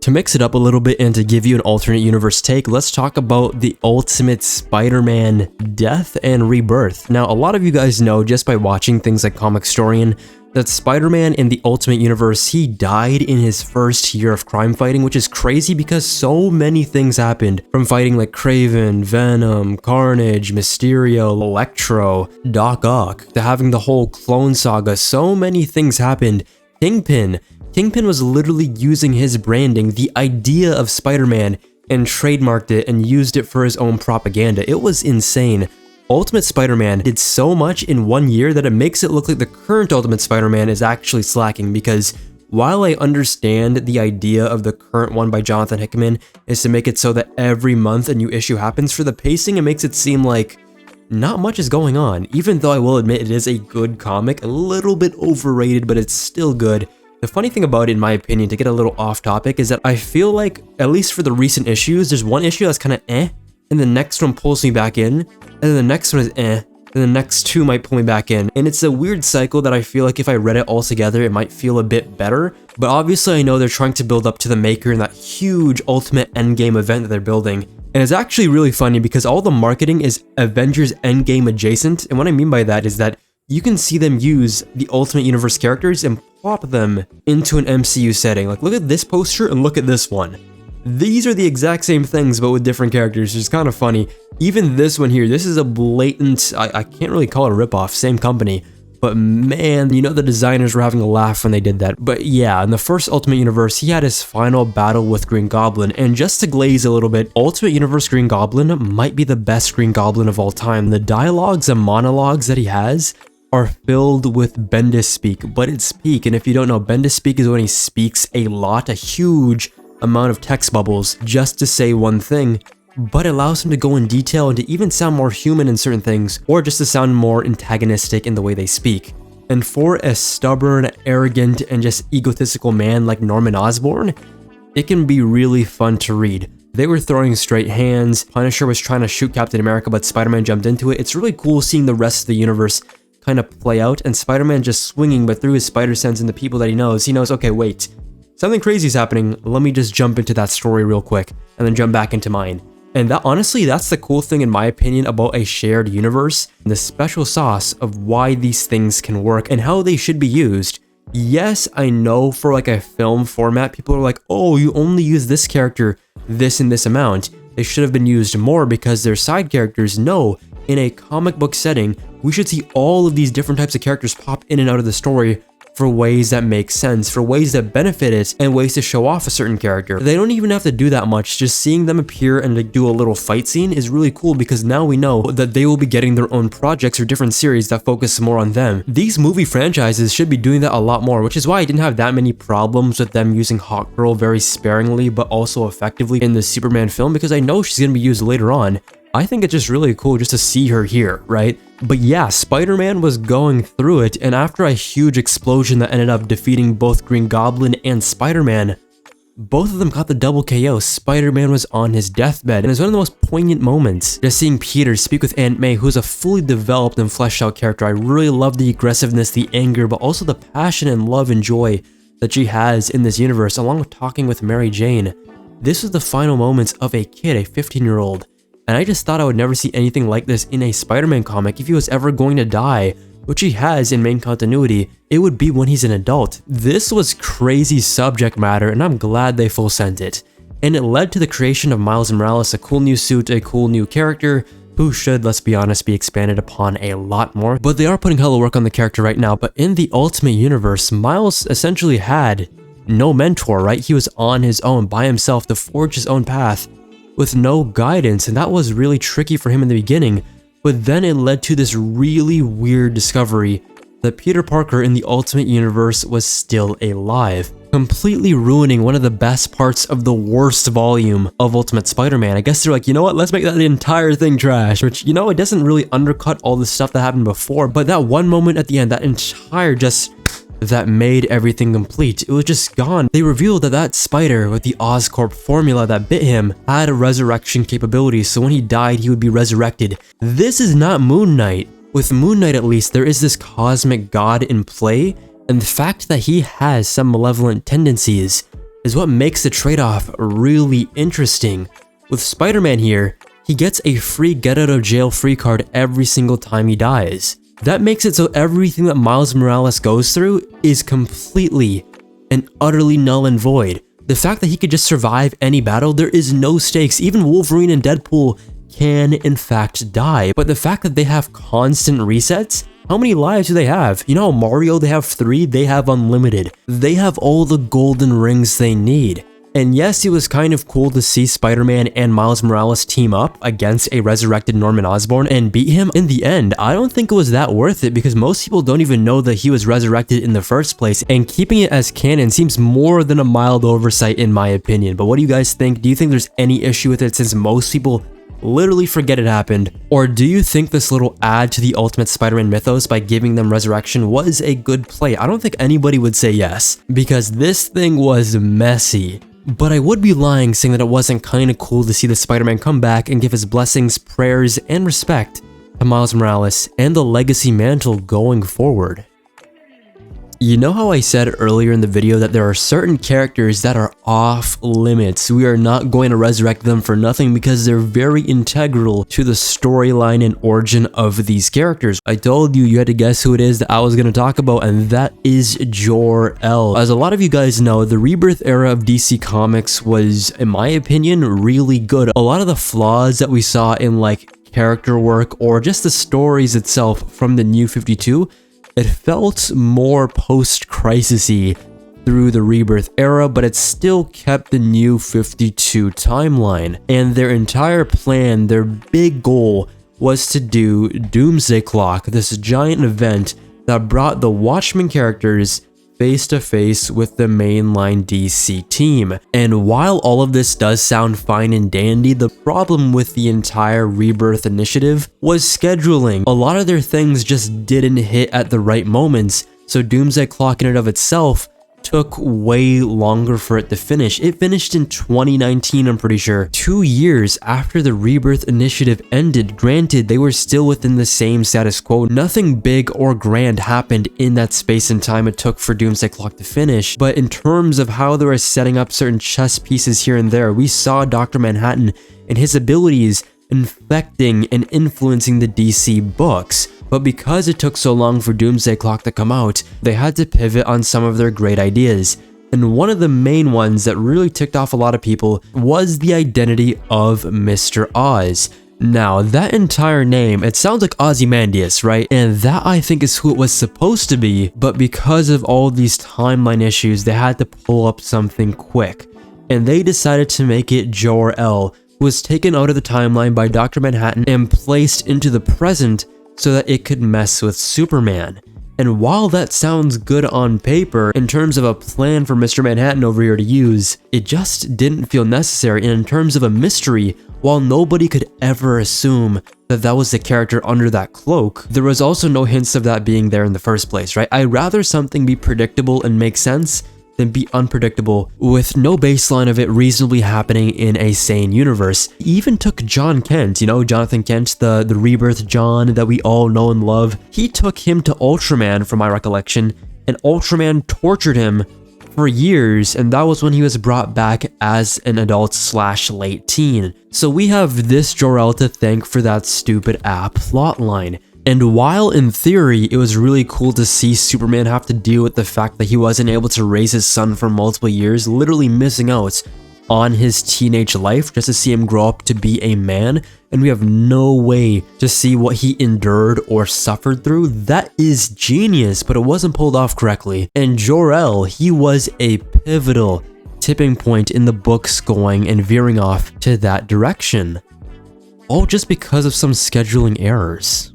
To mix it up a little bit and to give you an alternate universe take, let's talk about the Ultimate Spider-Man death and rebirth. Now, a lot of you guys know just by watching things like Comic Historian that Spider-Man in the Ultimate Universe, he died in his first year of crime fighting, which is crazy because so many things happened, from fighting like Kraven, Venom, Carnage, Mysterio, Electro, Doc Ock, to having the whole clone saga. So many things happened. Kingpin was literally using his branding, the idea of Spider-Man, and trademarked it and used it for his own propaganda. It was insane. Ultimate Spider-Man did so much in 1 year that it makes it look like the current Ultimate Spider-Man is actually slacking, because while I understand the idea of the current one by Jonathan Hickman is to make it so that every month a new issue happens, for the pacing it makes it seem like not much is going on, even though I will admit it is a good comic, a little bit overrated, but it's still good. The funny thing about it, in my opinion, to get a little off topic, is that I feel like, at least for the recent issues, there's one issue that's kind of and the next one pulls me back in, and then the next one is and the next two might pull me back in. And it's a weird cycle that I feel like if I read it all together, it might feel a bit better. But obviously I know they're trying to build up to the Maker and that huge Ultimate Endgame event that they're building. And it's actually really funny because all the marketing is Avengers Endgame adjacent, and what I mean by that is that you can see them use the Ultimate Universe characters and plop them into an MCU setting. Like, look at this poster and look at this one. These are the exact same things, but with different characters, which is kind of funny. Even this one here, this is a blatant, I can't really call it a ripoff, same company. But man, you know the designers were having a laugh when they did that. But yeah, in the first Ultimate Universe, he had his final battle with Green Goblin. And just to glaze a little bit, Ultimate Universe Green Goblin might be the best Green Goblin of all time. The dialogues and monologues that he has are filled with Bendis speak, but it's speak. And if you don't know, Bendis speak is when he speaks a lot, a huge amount of text bubbles just to say one thing, but it allows him to go in detail and to even sound more human in certain things, or just to sound more antagonistic in the way they speak. And for a stubborn, arrogant, and just egotistical man like Norman Osborn, it can be really fun to read. They were throwing straight hands, Punisher was trying to shoot Captain America, but Spider-Man jumped into it. It's really cool seeing the rest of the universe kind of play out, and Spider-Man just swinging, but through his spider sense and the people that he knows, okay, wait, something crazy is happening, let me just jump into that story real quick, and then jump back into mine. And that, honestly, that's the cool thing in my opinion about a shared universe, and the special sauce of why these things can work and how they should be used. Yes, I know for like a film format, people are like, oh, you only use this character this and this amount. They should have been used more because they're side characters. No, in a comic book setting, we should see all of these different types of characters pop in and out of the story for ways that make sense, for ways that benefit it, and ways to show off a certain character. They don't even have to do that much. Just seeing them appear and like do a little fight scene is really cool, because now we know that they will be getting their own projects or different series that focus more on them. These movie franchises should be doing that a lot more, which is why I didn't have that many problems with them using Hawkgirl very sparingly but also effectively in the Superman film, because I know she's gonna be used later on. I think it's just really cool just to see her here, right? But yeah, Spider-Man was going through it, and after a huge explosion that ended up defeating both Green Goblin and Spider-Man, both of them got the double KO. Spider-Man was on his deathbed, and it's one of the most poignant moments. Just seeing Peter speak with Aunt May, who's a fully developed and fleshed out character. I really love the aggressiveness, the anger, but also the passion and love and joy that she has in this universe, along with talking with Mary Jane. This was the final moments of a kid, a 15-year-old. And I just thought I would never see anything like this in a Spider-Man comic. If he was ever going to die, which he has in main continuity, it would be when he's an adult. This was crazy subject matter, and I'm glad they full sent it. And it led to the creation of Miles Morales, a cool new suit, a cool new character, who should, let's be honest, be expanded upon a lot more. But they are putting hella work on the character right now. But in the Ultimate Universe, Miles essentially had no mentor, right? He was on his own, by himself, to forge his own path, with no guidance, and that was really tricky for him in the beginning. But then it led to this really weird discovery that Peter Parker in the Ultimate Universe was still alive, completely ruining one of the best parts of the worst volume of Ultimate Spider-Man. I guess they're like, you know what, let's make that the entire thing trash, which, you know, it doesn't really undercut all the stuff that happened before, but that one moment at the end, that entire just that made everything complete. It was just gone. They revealed that that spider with the Oscorp formula that bit him had a resurrection capability, so when he died, he would be resurrected. This is not Moon Knight. With Moon Knight, at least, there is this cosmic god in play, and the fact that he has some malevolent tendencies is what makes the trade-off really interesting. With Spider-Man here, he gets a free get-out-of-jail-free card every single time he dies. That makes it so everything that Miles Morales goes through is completely and utterly null and void. The fact that he could just survive any battle, there is no stakes. Even Wolverine and Deadpool can in fact die, but the fact that they have constant resets, how many lives do they have? You know, Mario, they have 3, they have unlimited. They have all the golden rings they need. And yes, it was kind of cool to see Spider-Man and Miles Morales team up against a resurrected Norman Osborn and beat him. In the end, I don't think it was that worth it because most people don't even know that he was resurrected in the first place, and keeping it as canon seems more than a mild oversight in my opinion. But what do you guys think? Do you think there's any issue with it since most people literally forget it happened? Or do you think this little add to the Ultimate Spider-Man mythos by giving them resurrection was a good play? I don't think anybody would say yes, because this thing was messy. But I would be lying saying that it wasn't kinda cool to see the Spider-Man come back and give his blessings, prayers, and respect to Miles Morales and the legacy mantle going forward. You know how I said earlier in the video that there are certain characters that are off limits? We are not going to resurrect them for nothing because they're very integral to the storyline and origin of these characters. I told you you had to guess who it is that I was going to talk about, and that is Jor-El. As a lot of you guys know, the Rebirth era of DC Comics was, in my opinion, really good. A lot of the flaws that we saw in like character work or just the stories itself from the New 52, it felt more post-crisis-y through the Rebirth era, but it still kept the New 52 timeline. And their entire plan, their big goal, was to do Doomsday Clock, this giant event that brought the Watchmen characters face to face with the mainline DC team. And while all of this does sound fine and dandy, the problem with the entire Rebirth initiative was scheduling. A lot of their things just didn't hit at the right moments, so Doomsday Clock in and of itself took way longer for it to finish. It finished in 2019, I'm pretty sure, 2 years after the Rebirth initiative ended. Granted, they were still within the same status quo. Nothing big or grand happened in that space and time it took for Doomsday Clock to finish, but in terms of how they were setting up certain chess pieces here and there, we saw Dr. Manhattan and his abilities infecting and influencing the DC books. But because it took so long for Doomsday Clock to come out, they had to pivot on some of their great ideas. And one of the main ones that really ticked off a lot of people was the identity of Mr. Oz. Now, that entire name, it sounds like Ozymandias, right? And that I think is who it was supposed to be, but because of all these timeline issues, they had to pull up something quick. And they decided to make it Jor-El, who was taken out of the timeline by Dr. Manhattan and placed into the present so that it could mess with Superman. And while that sounds good on paper, in terms of a plan for Mr. Manhattan over here to use, it just didn't feel necessary. And in terms of a mystery, while nobody could ever assume that that was the character under that cloak, there was also no hints of that being there in the first place, right? I'd rather something be predictable and make sense than be unpredictable with no baseline of it reasonably happening in a sane universe. It even took John Kent, you know, Jonathan Kent, the Rebirth John that we all know and love. He took him to Ultraman from my recollection, and Ultraman tortured him for years, and that was when he was brought back as an adult / late teen. So we have this Jor-El to thank for that stupid app plotline. And while in theory, it was really cool to see Superman have to deal with the fact that he wasn't able to raise his son for multiple years, literally missing out on his teenage life just to see him grow up to be a man, and we have no way to see what he endured or suffered through, that is genius, but it wasn't pulled off correctly. And Jor-El, he was a pivotal tipping point in the books going and veering off to that direction. All just because of some scheduling errors.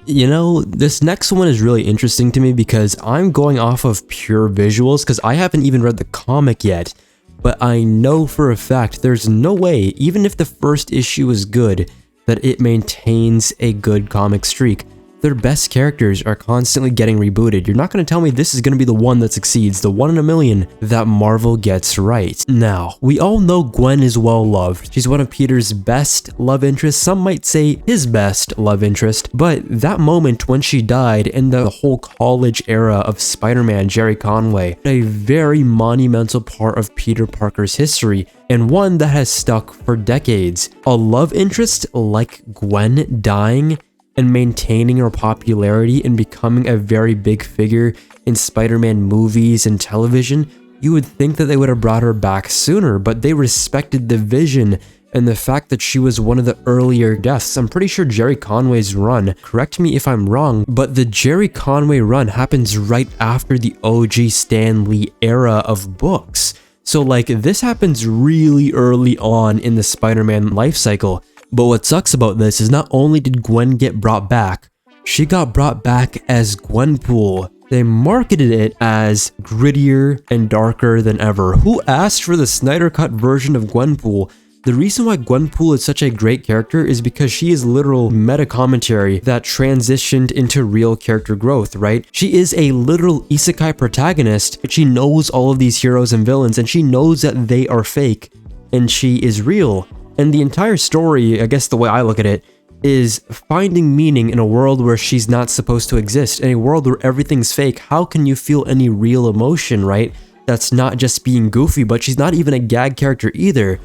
You know, this next one is really interesting to me because I'm going off of pure visuals because I haven't even read the comic yet, but I know for a fact there's no way, even if the first issue is good, that it maintains a good comic streak. Their best characters are constantly getting rebooted. You're not going to tell me this is going to be the one that succeeds, the 1 in a million that Marvel gets right. Now, we all know Gwen is well loved. She's one of Peter's best love interests, some might say his best love interest, but that moment when she died in the whole college era of Spider-Man, Jerry Conway, a very monumental part of Peter Parker's history, and one that has stuck for decades. A love interest like Gwen dying and maintaining her popularity and becoming a very big figure in Spider-Man movies and television, you would think that they would have brought her back sooner, but they respected the vision and the fact that she was one of the earlier deaths. I'm pretty sure Jerry Conway's run, correct me if I'm wrong, but the Jerry Conway run happens right after the OG Stan Lee era of books. So like, this happens really early on in the Spider-Man life cycle. But what sucks about this is not only did Gwen get brought back, she got brought back as Gwenpool. They marketed it as grittier and darker than ever. Who asked for the Snyder Cut version of Gwenpool? The reason why Gwenpool is such a great character is because she is literal meta commentary that transitioned into real character growth, right? She is a literal isekai protagonist, but she knows all of these heroes and villains, and she knows that they are fake, and she is real. And the entire story, I guess the way I look at it, is finding meaning in a world where she's not supposed to exist. In a world where everything's fake, how can you feel any real emotion, right? That's not just being goofy, but she's not even a gag character either.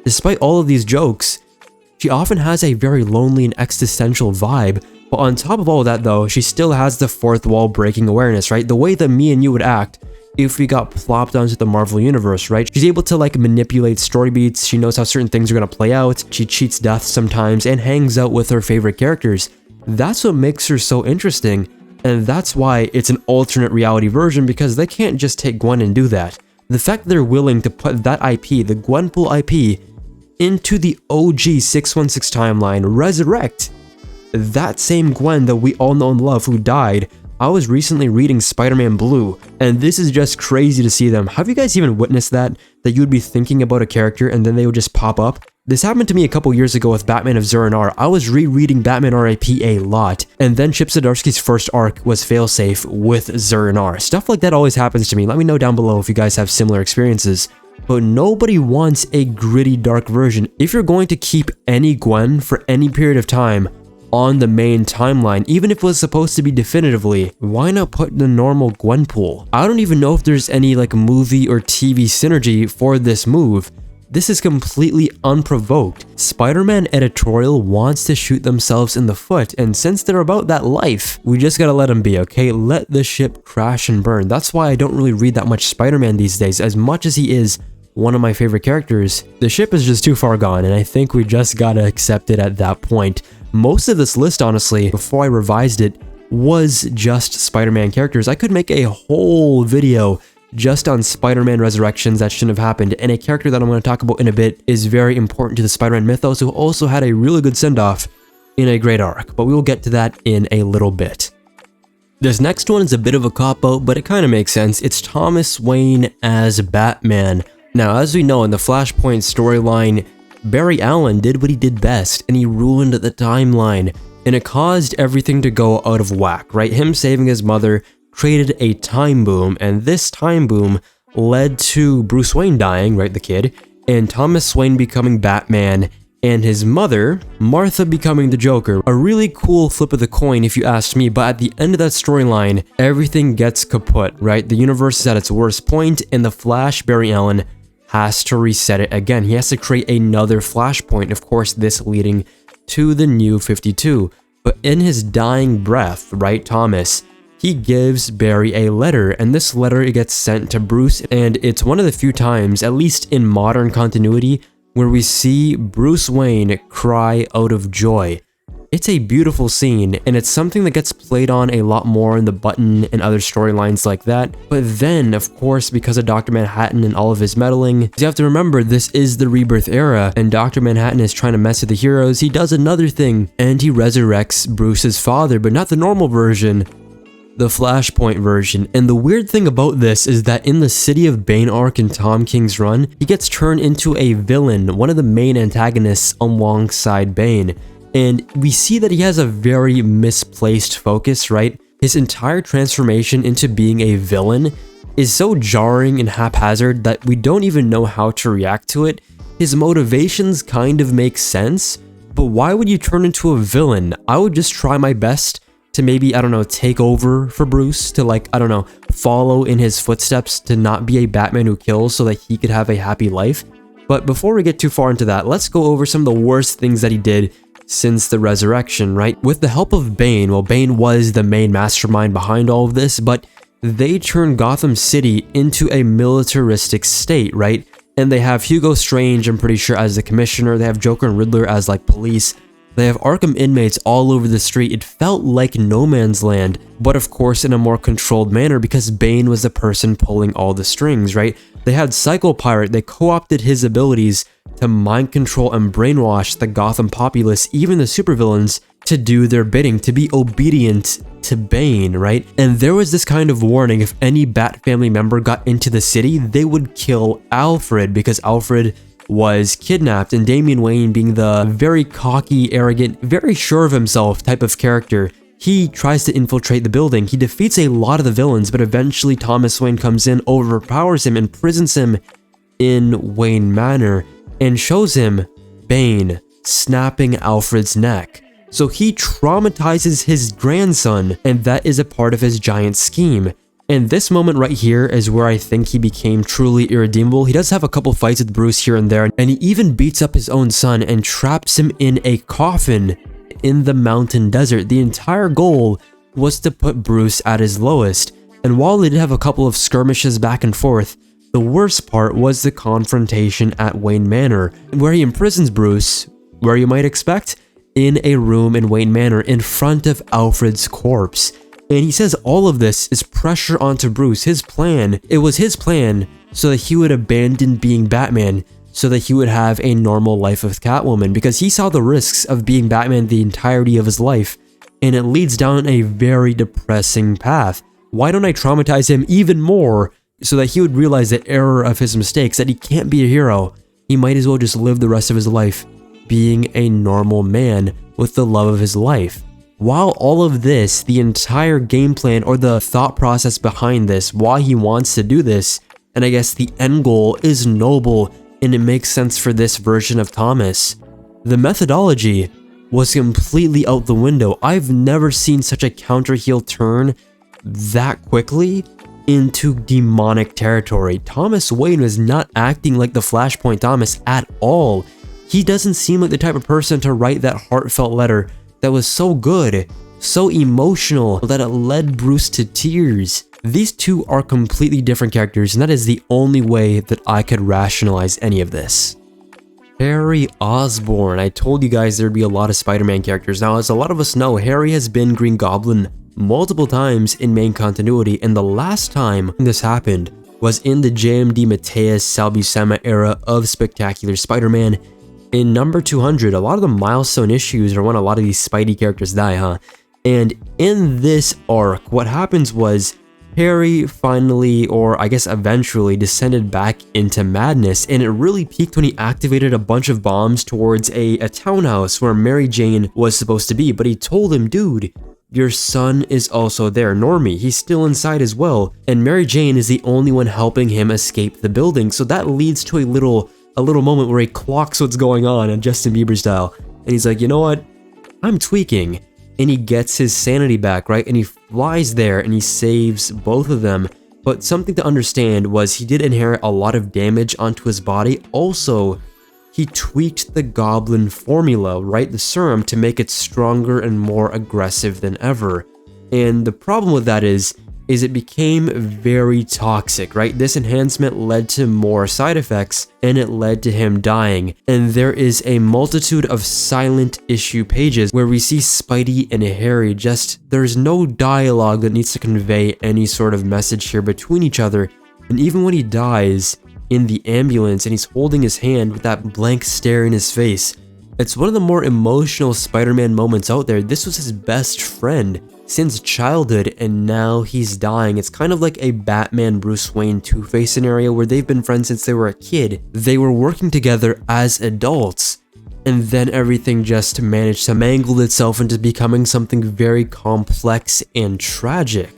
Despite all of these jokes, she often has a very lonely and existential vibe. But on top of all of that though, she still has the fourth wall breaking awareness, right? The way that me and you would act if we got plopped onto the Marvel universe, right? She's able to like manipulate story beats, she knows how certain things are gonna play out, she cheats death sometimes, and hangs out with her favorite characters. That's what makes her so interesting, and that's why it's an alternate reality version, because they can't just take Gwen and do that. The fact that they're willing to put that IP, the Gwenpool IP, into the OG 616 timeline, resurrect that same Gwen that we all know and love who died. I was recently reading Spider-Man Blue, and this is just crazy to see them. Have you guys even witnessed that? That you would be thinking about a character and then they would just pop up? This happened to me a couple years ago with Batman of Zur-En-Arrh. I was rereading Batman RIP a lot, and then Chip Zdarsky's first arc was failsafe with Zur-En-Arrh. Stuff like that always happens to me. Let me know down below if you guys have similar experiences. But nobody wants a gritty, dark version. If you're going to keep any Gwen for any period of time on the main timeline, even if it was supposed to be definitively, why not put the normal Gwenpool? I don't even know if there's any like movie or TV synergy for this move. This is completely unprovoked. Spider-Man editorial wants to shoot themselves in the foot, and since they're about that life, we just gotta let them be, okay? Let the ship crash and burn. That's why I don't really read that much Spider-Man these days. As much as he is one of my favorite characters, the ship is just too far gone, and I think we just gotta accept it at that point. Most of this list, honestly, before I revised it, was just Spider-Man characters. I could make a whole video just on Spider-Man resurrections that shouldn't have happened, and a character that I'm going to talk about in a bit is very important to the Spider-Man mythos, who also had a really good send-off in a great arc, but we will get to that in a little bit. This next one is a bit of a cop-out, but it kind of makes sense. It's Thomas Wayne as Batman. Now, as we know in the Flashpoint storyline, Barry Allen did what he did best, and he ruined the timeline, and it caused everything to go out of whack, right? Him saving his mother created a time boom, and this time boom led to Bruce Wayne dying, right, the kid, and Thomas Wayne becoming Batman, and his mother, Martha, becoming the Joker. A really cool flip of the coin if you ask me, but at the end of that storyline, everything gets kaput, right? The universe is at its worst point, and the Flash, Barry Allen, has to reset it again. He has to create another Flashpoint, of course this leading to the New 52. But in his dying breath, right, Thomas, he gives Barry a letter, and this letter gets sent to Bruce, and it's one of the few times, at least in modern continuity, where we see Bruce Wayne cry out of joy. It's a beautiful scene, and it's something that gets played on a lot more in the Button and other storylines like that. But then, of course, because of Dr. Manhattan and all of his meddling, you have to remember this is the Rebirth era, and Dr. Manhattan is trying to mess with the heroes. He does another thing, and he resurrects Bruce's father, but not the normal version, the Flashpoint version. And the weird thing about this is that in the City of Bane arc in Tom King's run, he gets turned into a villain, one of the main antagonists alongside Bane. And we see that he has a very misplaced focus, right? His entire transformation into being a villain is so jarring and haphazard that we don't even know how to react to it. His motivations kind of make sense, but why would you turn into a villain? I would just try my best to maybe, I don't know, take over for Bruce, to like, I don't know, follow in his footsteps, to not be a Batman who kills so that he could have a happy life. But before we get too far into that, let's go over some of the worst things that he did since the resurrection, right? With the help of Bane, well, Bane was the main mastermind behind all of this, but they turned Gotham City into a militaristic state, right? And they have Hugo Strange, I'm pretty sure, as the commissioner. They have Joker and Riddler as like police. They have Arkham inmates all over the street. It felt like no man's land, but of course in a more controlled manner because Bane was the person pulling all the strings, right? They had Psycho Pirate. They co-opted his abilities to mind control and brainwash the Gotham populace, even the supervillains, to do their bidding, to be obedient to Bane, right? And there was this kind of warning: if any Bat family member got into the city, they would kill Alfred, because Alfred was kidnapped, and Damian Wayne, being the very cocky, arrogant, very sure of himself type of character, he tries to infiltrate the building. He defeats a lot of the villains, but eventually Thomas Wayne comes in, overpowers him, imprisons him in Wayne Manor, and shows him Bane snapping Alfred's neck. So he traumatizes his grandson, and that is a part of his giant scheme. And this moment right here is where I think he became truly irredeemable. He does have a couple fights with Bruce here and there, and he even beats up his own son and traps him in a coffin in the mountain desert. The entire goal was to put Bruce at his lowest. And while they did have a couple of skirmishes back and forth, the worst part was the confrontation at Wayne Manor, where he imprisons Bruce, where you might expect, in a room in Wayne Manor in front of Alfred's corpse. And he says all of this is pressure onto Bruce. His plan, it was his plan so that he would abandon being Batman, so that he would have a normal life with Catwoman, because he saw the risks of being Batman the entirety of his life, and it leads down a very depressing path. Why don't I traumatize him even more so that he would realize the error of his mistakes, that he can't be a hero? He might as well just live the rest of his life being a normal man with the love of his life. While all of this, the entire game plan, or the thought process behind this, why he wants to do this, and I guess the end goal, is noble, and it makes sense for this version of Thomas. The methodology was completely out the window. I've never seen such a counter-heel turn that quickly into demonic territory. Thomas Wayne was not acting like the Flashpoint Thomas at all. He doesn't seem like the type of person to write that heartfelt letter that was so good, so emotional, that it led Bruce to tears. These two are completely different characters, and that is the only way that I could rationalize any of this. Harry Osborn. I told you guys there'd be a lot of Spider-Man characters. Now, as a lot of us know, Harry has been Green Goblin multiple times in main continuity, and the last time this happened was in the JMD Mateus Sal Buscema era of Spectacular Spider-Man. In number 200, a lot of the milestone issues are when a lot of these Spidey characters die, huh? And in this arc, what happens was Harry finally, or I guess eventually, descended back into madness, and it really peaked when he activated a bunch of bombs towards a townhouse where Mary Jane was supposed to be. But he told him, dude, your son is also there, Normie. He's still inside as well, and Mary Jane is the only one helping him escape the building. So that leads to a little moment where he clocks what's going on in Justin Bieber style, and he's like, you know what, I'm tweaking, and he gets his sanity back, right? And he flies there and he saves both of them. But something to understand was he did inherit a lot of damage onto his body. Also, he tweaked the Goblin formula, right, the serum, to make it stronger and more aggressive than ever. And the problem with that is it became very toxic, right? This enhancement led to more side effects, and it led to him dying. And there is a multitude of silent issue pages where we see Spidey and Harry there's no dialogue that needs to convey any sort of message here between each other. And even when he dies in the ambulance and he's holding his hand with that blank stare in his face, it's one of the more emotional Spider-Man moments out there. This was his best friend since childhood, and now he's dying. It's kind of like a Batman Bruce Wayne Two-Face scenario where they've been friends since they were a kid. They were working together as adults, and then everything just managed to mangle itself into becoming something very complex and tragic.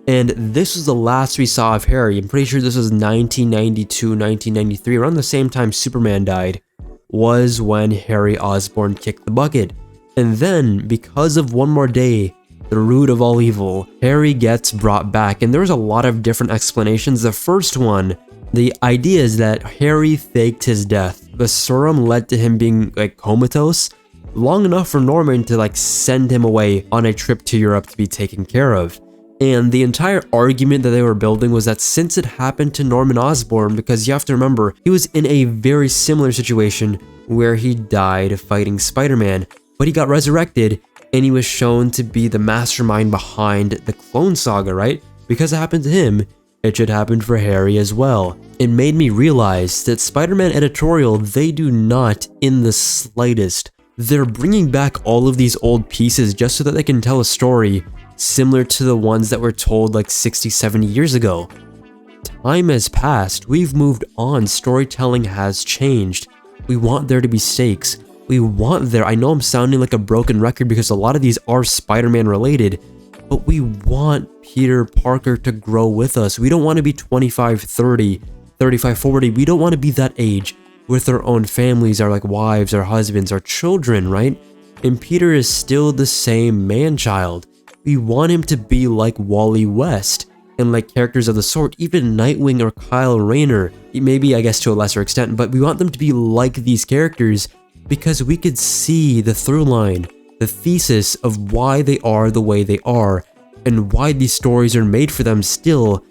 And this was the last we saw of Harry. I'm pretty sure this was 1992, 1993, around the same time Superman died, was when Harry Osborn kicked the bucket. And then, because of One More Day, the root of all evil, Harry gets brought back, and there's a lot of different explanations. The first one, the idea is that Harry faked his death. The serum led to him being like comatose, long enough for Norman to like send him away on a trip to Europe to be taken care of. And the entire argument that they were building was that since it happened to Norman Osborn, because you have to remember, he was in a very similar situation where he died fighting Spider-Man, but he got resurrected and he was shown to be the mastermind behind the Clone Saga, right? Because it happened to him, it should happen for Harry as well. It made me realize that Spider-Man editorial, they do not in the slightest. They're bringing back all of these old pieces just so that they can tell a story similar to the ones that were told like 60, 70 years ago. Time has passed, we've moved on, storytelling has changed. We want there to be stakes. We want there, I know I'm sounding like a broken record because a lot of these are Spider-Man related, but we want Peter Parker to grow with us. We don't want to be 25, 30, 35, 40. We don't want to be that age with our own families, our like wives, our husbands, our children, right? And Peter is still the same man-child. We want him to be like Wally West and like characters of the sort, even Nightwing or Kyle Rayner, maybe I guess to a lesser extent, but we want them to be like these characters because we could see the through line, the thesis of why they are the way they are and why these stories are made for them still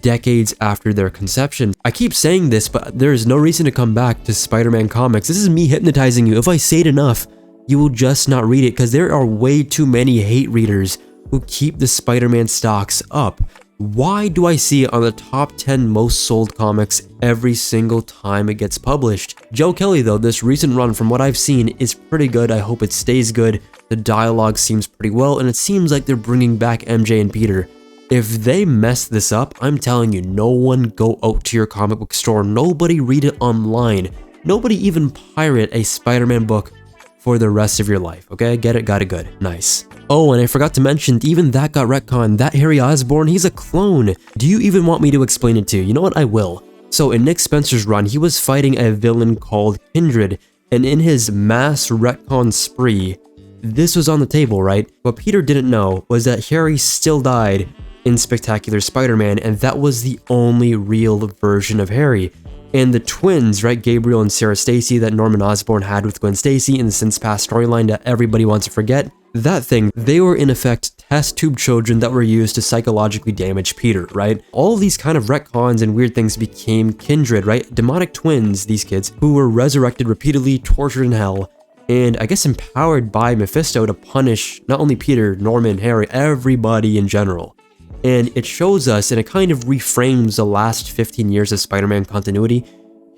decades after their conception. I keep saying this, but there is no reason to come back to Spider-Man comics. This is me hypnotizing you. If I say it enough, you will just not read it because there are way too many hate readers who keep the Spider-Man stocks up. Why do I see it on the top 10 most sold comics every single time it gets published? Joe Kelly though, this recent run from what I've seen is pretty good. I hope it stays good. The dialogue seems pretty well and it seems like they're bringing back MJ and Peter. If they mess this up, I'm telling you, no one go out to your comic book store, nobody read it online, nobody even pirate a Spider-Man book for the rest of your life, okay? Get it, got it good, nice. Oh, and I forgot to mention, even that got retconned, that Harry Osborn, he's a clone. Do you even want me to explain it to you? You know what, I will. So in Nick Spencer's run, he was fighting a villain called Kindred, and in his mass retcon spree, this was on the table, right? What Peter didn't know was that Harry still died in Spectacular Spider-Man, and that was the only real version of Harry. And the twins, right, Gabriel and Sarah Stacy that Norman Osborn had with Gwen Stacy in the Since Past storyline that everybody wants to forget, that thing, they were in effect test tube children that were used to psychologically damage Peter, right? All of these kind of retcons and weird things became Kindred, right? Demonic twins, these kids, who were resurrected repeatedly, tortured in hell, and I guess empowered by Mephisto to punish not only Peter, Norman, Harry, everybody in general. And it shows us, and it kind of reframes the last 15 years of Spider-Man continuity.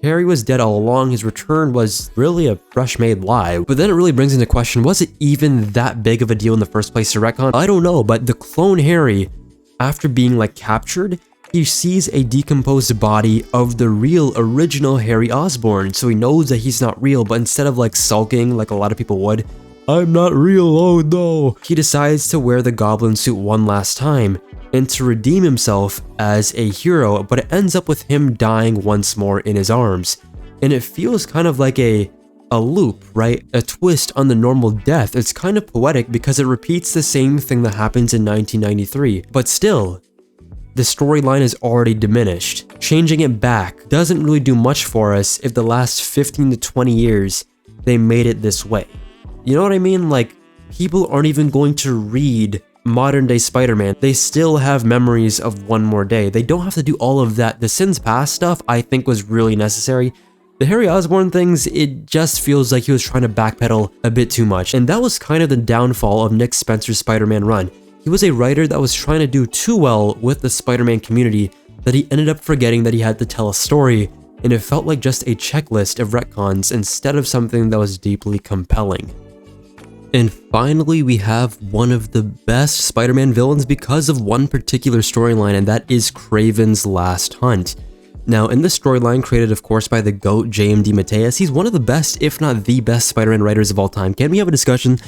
Harry was dead all along, his return was really a fresh-made lie. But then it really brings into question, was it even that big of a deal in the first place to retcon? I don't know, but the clone Harry, after being like captured, he sees a decomposed body of the real original Harry Osborn, so he knows that he's not real, but instead of like sulking like a lot of people would, I'm not real, oh no, he decides to wear the Goblin suit one last time and to redeem himself as a hero, but it ends up with him dying once more in his arms. And it feels kind of like a loop, right? A twist on the normal death. It's kind of poetic because it repeats the same thing that happens in 1993, but still, the storyline is already diminished. Changing it back doesn't really do much for us if the last 15 to 20 years they made it this way. You know what I mean? Like, people aren't even going to read modern day Spider-Man. They still have memories of One More Day. They don't have to do all of that. The Sins Past stuff I think was really necessary. The Harry Osborn things, it just feels like he was trying to backpedal a bit too much. And that was kind of the downfall of Nick Spencer's Spider-Man run. He was a writer that was trying to do too well with the Spider-Man community that he ended up forgetting that he had to tell a story, and it felt like just a checklist of retcons instead of something that was deeply compelling. And finally, we have one of the best Spider-Man villains because of one particular storyline, and that is Kraven's Last Hunt. Now, in this storyline, created of course by the GOAT JMD Mateus, he's one of the best, if not the best, Spider-Man writers of all time. Can we have a discussion?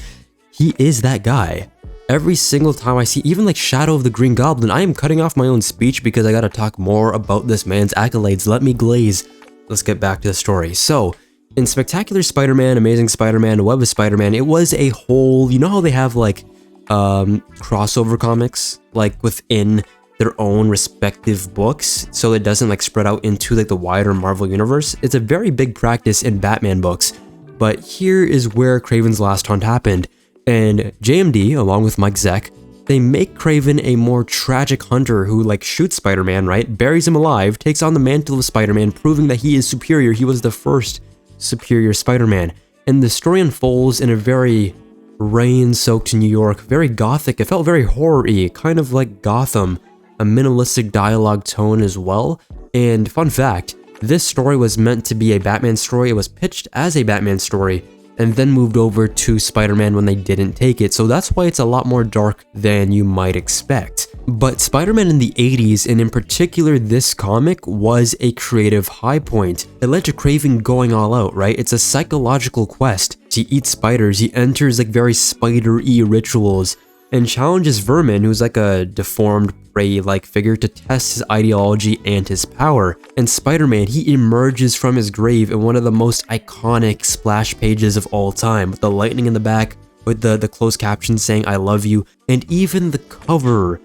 He is that guy. Every single time I see even like Shadow of the Green Goblin, I am cutting off my own speech because I gotta talk more about this man's accolades. Let me glaze. Let's get back to the story. So, in Spectacular Spider-Man, Amazing Spider-Man, Web of Spider-Man, it was a whole, you know how they have like crossover comics like within their own respective books, so it doesn't like spread out into like the wider Marvel universe? It's a very big practice in Batman books, but here is where Kraven's Last Hunt happened. And JMD, along with Mike Zeck, they make Kraven a more tragic hunter who like shoots Spider-Man, right? Buries him alive, takes on the mantle of Spider-Man, proving that he is superior. He was the first superior Spider-Man. And the story unfolds in a very rain-soaked New York, very gothic. It felt very horror-y, kind of like Gotham, a minimalistic dialogue tone as well. And fun fact, this story was meant to be a Batman story. It was pitched as a Batman story, and then moved over to Spider-Man when they didn't take it, so that's why it's a lot more dark than you might expect. But Spider-Man in the 80s, and in particular this comic, was a creative high point. It led to Kraven going all out, right? It's a psychological quest to eat spiders. He enters like very spider-y rituals and challenges Vermin, who's like a deformed prey-like figure, to test his ideology and his power. And Spider-Man, he emerges from his grave in one of the most iconic splash pages of all time, with the lightning in the back, with the closed caption saying "I love you," and even the cover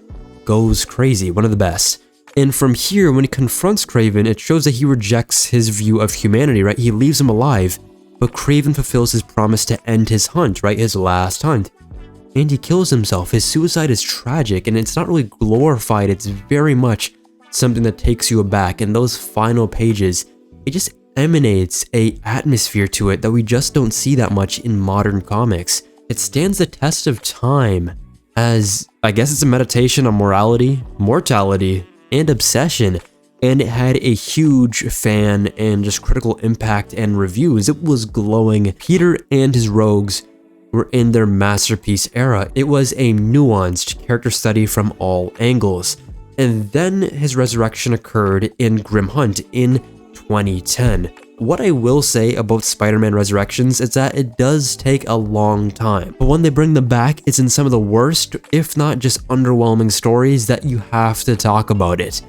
goes crazy, one of the best. And from here, when he confronts Kraven, it shows that he rejects his view of humanity, right? He leaves him alive, but Kraven fulfills his promise to end his hunt, right? His last hunt. And he kills himself. His suicide is tragic, and it's not really glorified. It's very much something that takes you aback. And those final pages, it just emanates a atmosphere to it that we just don't see that much in modern comics. It stands the test of time as, I guess it's a meditation on morality, mortality, and obsession. And it had a huge fan and just critical impact and reviews. It was glowing. Peter and his rogues were in their masterpiece era. It was a nuanced character study from all angles. And then his resurrection occurred in Grim Hunt in 2010. What I will say about Spider-Man Resurrections is that it does take a long time, but when they bring them back, it's in some of the worst, if not just underwhelming stories that you have to talk about it.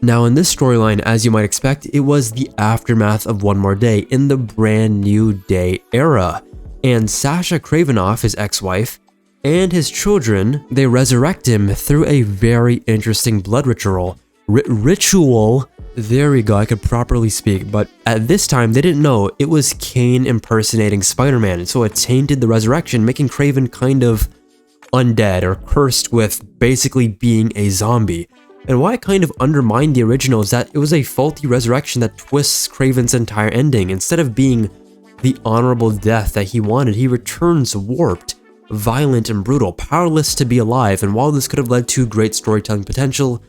Now in this storyline, as you might expect, it was the aftermath of One More Day in the brand new day era. And Sasha Kravinoff, his ex-wife, and his children, they resurrect him through a very interesting blood ritual. There we go, I could properly speak, but at this time they didn't know it was Kane impersonating Spider-Man, so it tainted the resurrection, making Kraven kind of undead or cursed with basically being a zombie. And why it kind of undermined the original is that it was a faulty resurrection that twists Kraven's entire ending. Instead of being the honorable death that he wanted, he returns warped, violent and brutal, powerless to be alive. And while this could have led to great storytelling potential,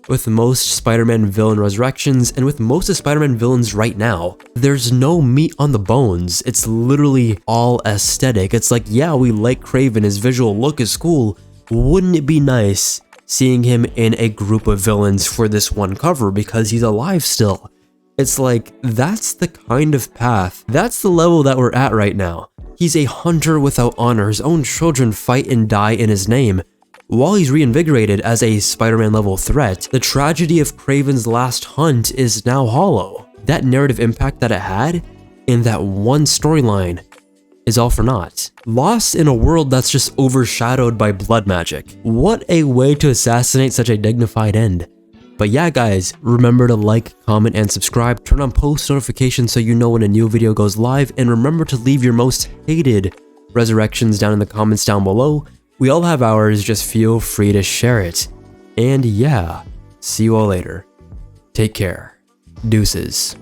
with most Spider-Man villain resurrections, and with most of Spider-Man villains right now, there's no meat on the bones. It's literally all aesthetic. It's like, yeah, we like Kraven, his visual look is cool. Wouldn't it be nice seeing him in a group of villains for this one cover because he's alive still? It's like, that's the kind of path, that's the level that we're at right now. He's a hunter without honor. His own children fight and die in his name. While he's reinvigorated as a Spider-Man level threat, the tragedy of Kraven's last hunt is now hollow. That narrative impact that it had in that one storyline is all for naught. Lost in a world that's just overshadowed by blood magic. What a way to assassinate such a dignified end. But yeah guys, remember to like, comment, and subscribe, turn on post notifications so you know when a new video goes live, and remember to leave your most hated resurrections down in the comments down below. We all have ours, just feel free to share it. And yeah, see you all later. Take care. Deuces.